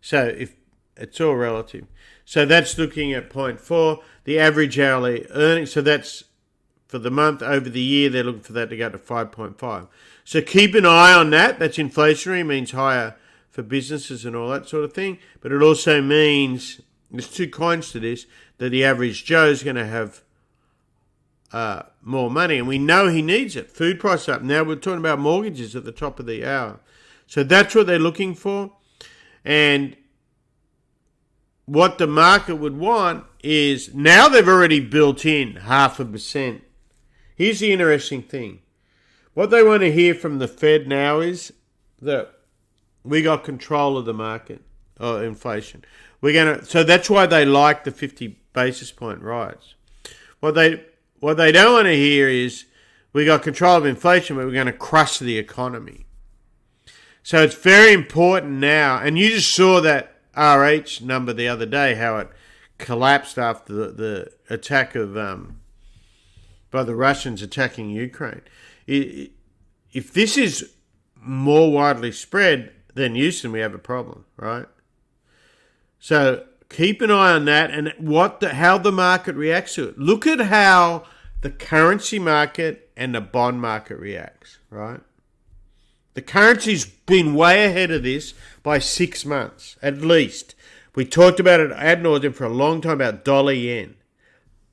So if it's all relative. So that's looking at 0.4. The average hourly earnings, so that's for the month. Over the year, they're looking for that to go to 5.5. So keep an eye on that. That's inflationary, means higher for businesses and all that sort of thing. But it also means, there's two coins to this, that the average Joe is going to have more money. And we know he needs it. Food price up. Now we're talking about mortgages at the top of the hour. So that's what they're looking for. And what the market would want is, now they've already built in 0.5%. Here's the interesting thing. What they want to hear from the Fed now is that we got control of the market, or inflation. So that's why they like the 50 basis point rise. What they don't want to hear is we got control of inflation, but we're going to crush the economy. So it's very important now, and you just saw that RH number the other day, how it collapsed after the attack of by the Russians attacking Ukraine. If this is more widely spread than Houston, we have a problem, right? So keep an eye on that and how the market reacts to it. Look at how the currency market and the bond market reacts, right? The currency's been way ahead of this by 6 months, at least. We talked about it ad nauseum for a long time about dollar yen.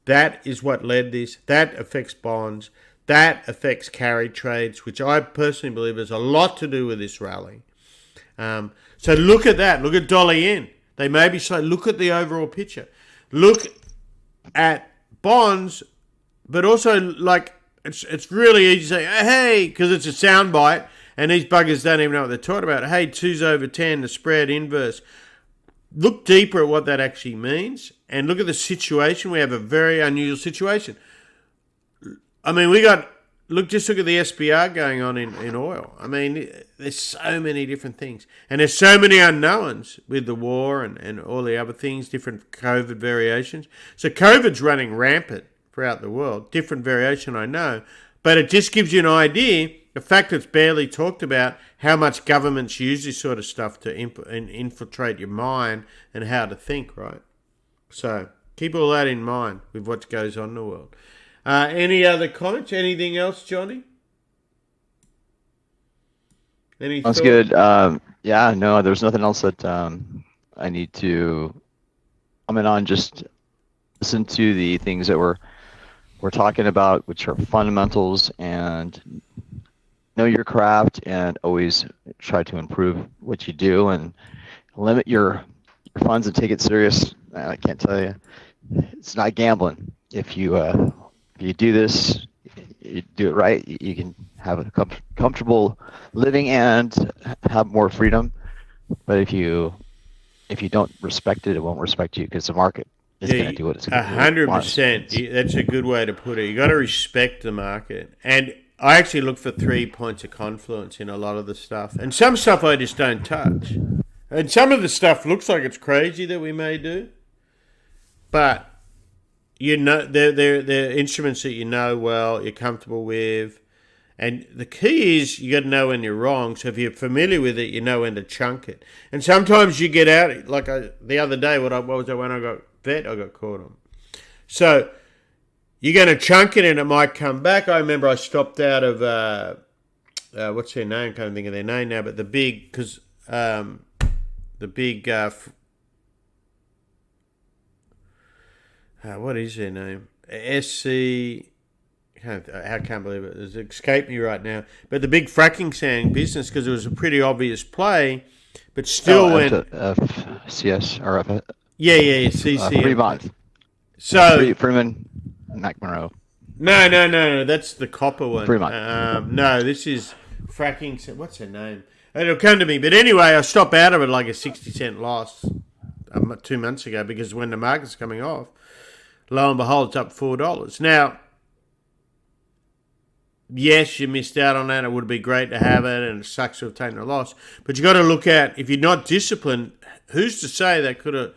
That is what led this. That affects bonds. That affects carry trades, which I personally believe has a lot to do with this rally. So look at that. Look at dollar yen. They may be slow. Look at the overall picture. Look at bonds, but also, like, it's really easy to say, hey, because it's a soundbite. And these buggers don't even know what they're talking about. Hey, 2's over 10, the spread inverse. Look deeper at what that actually means and look at the situation. We have a very unusual situation. I mean, just look at the SBR going on in oil. I mean, there's so many different things. And there's so many unknowns with the war and all the other things, different COVID variations. So COVID's running rampant throughout the world. Different variation, I know. But it just gives you an idea. The fact that it's barely talked about how much governments use this sort of stuff to infiltrate your mind and how to think, right? So keep all that in mind with what goes on in the world. Any other comments? Anything else, Johnny? That's good. Yeah, no, there's nothing else that I need to comment on. Just listen to the things that we're talking about, which are fundamentals, and know your craft, and always try to improve what you do, and limit your funds and take it serious. I can't tell you, it's not gambling. If you do this, you do it right, you can have a comfortable living and have more freedom. But if you don't respect it, it won't respect you, because the market is going to do what it's going to do. 100%. That's a good way to put it. You got to respect the market. And I actually look for 3 points of confluence in a lot of the stuff. And some stuff I just don't touch. And some of the stuff looks like it's crazy that we may do. But, you know, they're instruments that you know well, you're comfortable with. And the key is you got to know when you're wrong. So if you're familiar with it, you know when to chunk it. And sometimes you get out, like the other day, what was that when I got caught on. So you're going to chunk it and it might come back. I remember I stopped out of, what's their name? Can't think of their name now, but what is their name? SC, I can't believe it. It's escaped me right now. But the big fracking sand business, because it was a pretty obvious play, but still CS or CC. Fremont. So Freeman, McMurrow. No. That's the copper one. Fremont. No, this is fracking. What's her name? It'll come to me. But anyway, I stopped out of it like a 60-cent loss 2 months ago, because when the market's coming off, Lo and behold, it's up $4. Now, yes, you missed out on that. It would be great to have it, and it sucks to have taken a loss. But you got to look at, if you're not disciplined, who's to say they could have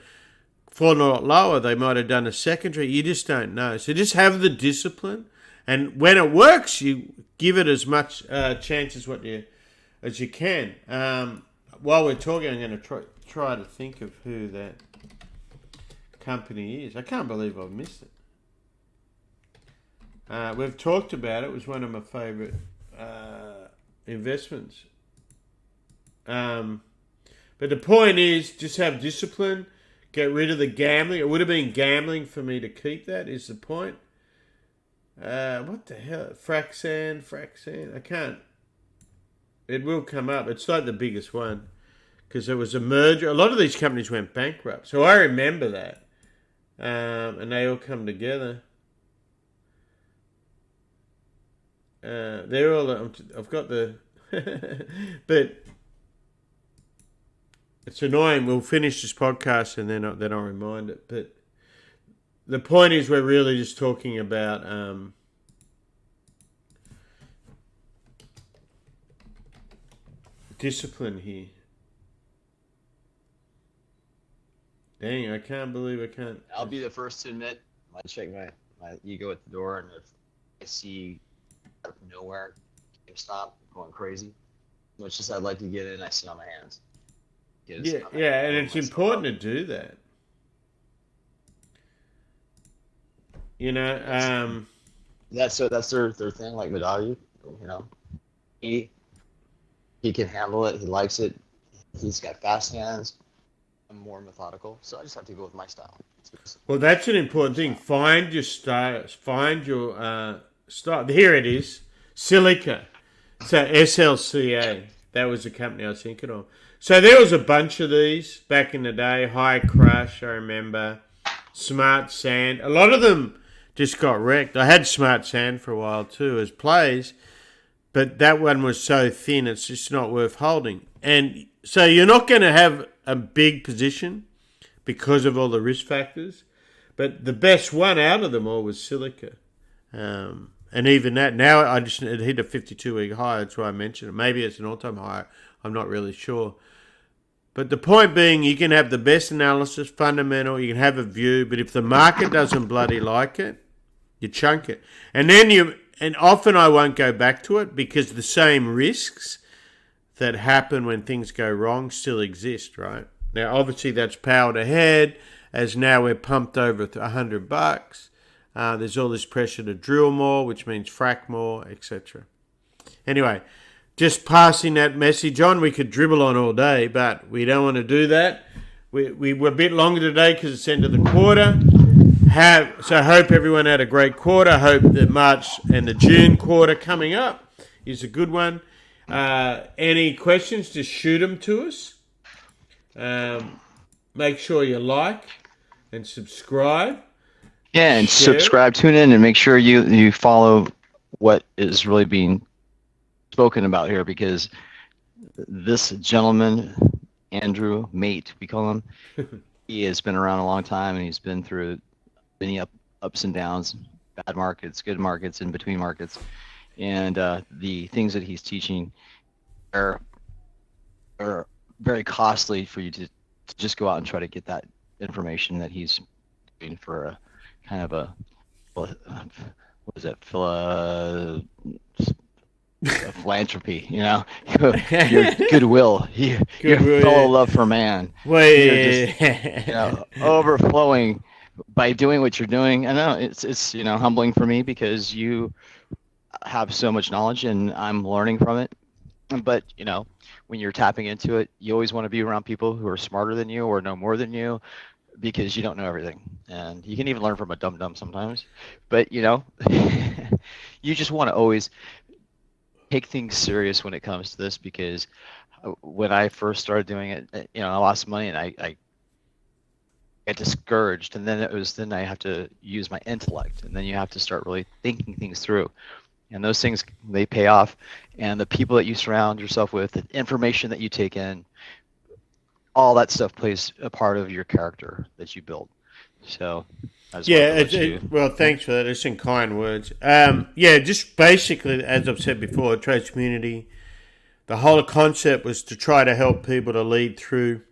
fallen a lot lower? They might have done a secondary. You just don't know. So just have the discipline, and when it works, you give it as much chance as you can. While we're talking, I'm going to try to think of who that company is. I can't believe I've missed it. We've talked about it. It was one of my favourite investments. But the point is, just have discipline. Get rid of the gambling. It would have been gambling for me to keep that, is the point. What the hell? Fraxan. I can't. It will come up. It's like the biggest one. Because there was a merger. A lot of these companies went bankrupt. So I remember that. And they all come together. They're all. I've got the. But it's annoying. We'll finish this podcast and then I'll remind it. But the point is, we're really just talking about discipline here. Dang, I can't believe I can't. I'll be the first to admit, I check my ego at the door, and if I see out of nowhere GameStop going crazy, much as I'd like to get in, I sit on my hands. Yeah, and it's important to do that. You know, that's their thing, like Medallion. You know, he can handle it. He likes it. He's got fast hands. I'm more methodical, so I just have to go with my style. Well, that's an important thing. Find your style. Find your style. Here it is. Silica. So SLCA. That was the company I was thinking of. So there was a bunch of these back in the day. High Crush, I remember. Smart Sand. A lot of them just got wrecked. I had Smart Sand for a while too as plays, but that one was so thin it's just not worth holding. And so you're not going to have a big position because of all the risk factors, but the best one out of them all was Silica. And even that, now it hit a 52-week high. That's why I mentioned it. Maybe it's an all-time high. I'm not really sure. But the point being, you can have the best analysis, fundamental, you can have a view, but if the market doesn't bloody like it, you chunk it. And often I won't go back to it because the same risks that happen when things go wrong still exist, right? Now, obviously that's powered ahead as now we're pumped over $100. There's all this pressure to drill more, which means frack more, etc. Anyway, just passing that message on. We could dribble on all day, but we don't want to do that. We were a bit longer today because it's the end of the quarter. So I hope everyone had a great quarter. Hope the March and the June quarter coming up is a good one. Any questions, just shoot them to us. Make sure you like and subscribe. Yeah, and subscribe, tune in, and make sure you follow what is really being spoken about here, because this gentleman, Andrew Mate, we call him, he has been around a long time, and he's been through many ups and downs, bad markets, good markets, in between markets, and the things that he's teaching are very costly for you to just go out and try to get that information that he's doing for a kind of a, what is that, philanthropy, you know, your goodwill, your fellow love for man, just, overflowing by doing what you're doing. I know it's humbling for me because you have so much knowledge and I'm learning from it. But when you're tapping into it, you always want to be around people who are smarter than you or know more than you, because you don't know everything, and you can even learn from a dum-dum sometimes. But you just want to always take things serious when it comes to this, because when I first started doing it, I lost money and I get discouraged, and then I have to use my intellect, and then you have to start really thinking things through, and those things, they pay off. And the people that you surround yourself with, the information that you take in, all that stuff plays a part of your character that you build. So I just wanted Yeah, to let you. well, thanks for that. It's in kind words. Yeah, just basically, as I've said before, the trades community, the whole concept was to try to help people to lead through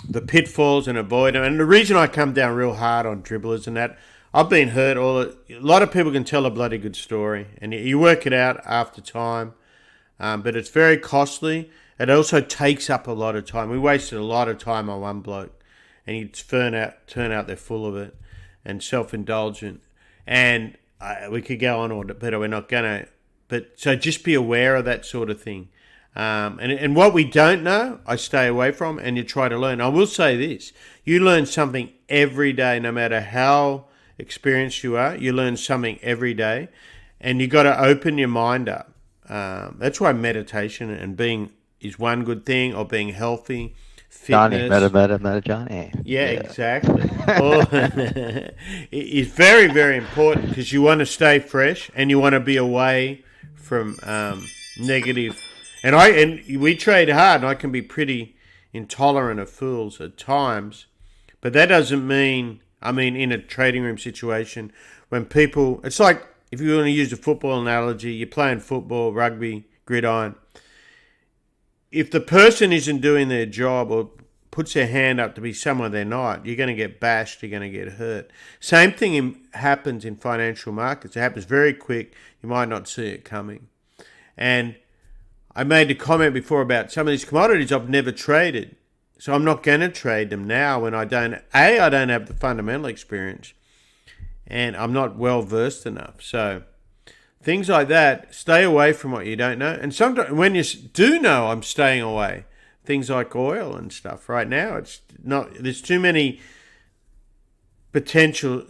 the pitfalls and avoid them. And the reason I come down real hard on dribblers and that, I've been hurt. A lot of people can tell a bloody good story, and you work it out after time, but it's very costly. It also takes up a lot of time. We wasted a lot of time on one bloke, and you turn out they're full of it and self-indulgent. And we could go on, but we're not going to. But so just be aware of that sort of thing. And what we don't know, I stay away from, and you try to learn. I will say this. You learn something every day, no matter how experienced you are. You learn something every day, and you got to open your mind up. That's why meditation and being is one good thing, or being healthy, fitness. Johnny, Johnny. Yeah, exactly. It's very, very important because you want to stay fresh and you want to be away from negative. And we trade hard, and I can be pretty intolerant of fools at times, but that doesn't mean. I mean, in a trading room situation, when people, it's like if you want to use a football analogy, you're playing football, rugby, gridiron. If the person isn't doing their job or puts their hand up to be someone they're not, you're going to get bashed, you're going to get hurt. Same thing happens in financial markets. It happens very quick. You might not see it coming. And I made the comment before about some of these commodities I've never traded. So I'm not going to trade them now when I don't have the fundamental experience, and I'm not well versed enough. So things like that, stay away from what you don't know. And sometimes when you do know, I'm staying away. Things like oil and stuff. Right now, it's not. There's too many potential,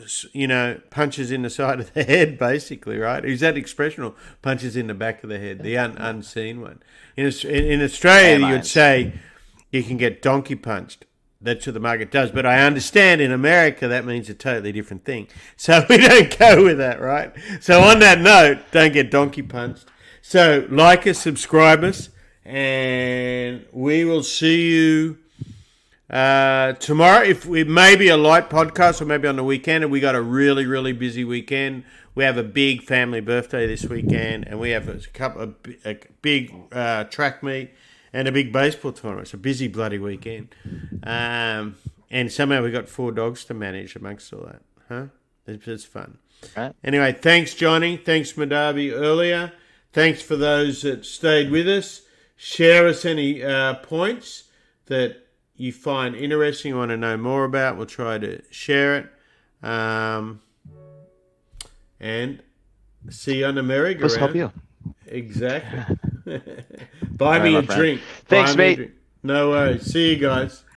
punches in the side of the head, basically, right? Is that expression, or punches in the back of the head, the unseen one? In Australia, you'd say you can get donkey punched. That's what the market does. But I understand in America that means a totally different thing. So we don't go with that, right? So on that note, don't get donkey punched. So like us, subscribe us, and we will see you tomorrow. If we maybe a light podcast, or maybe on the weekend, and we got a really, really busy weekend. We have a big family birthday this weekend, and we have a big track meet and a big baseball tournament. It's a busy bloody weekend. And somehow we got 4 dogs to manage amongst all that. Huh? It's fun. Right. Anyway, thanks, Johnny. Thanks, Madavi, earlier. Thanks for those that stayed with us. Share us any points that you find interesting, you want to know more about. We'll try to share it. And see you on the merry-go-round. Let's help you. Exactly. Buy me a drink. Thanks, mate. No worries. See you guys.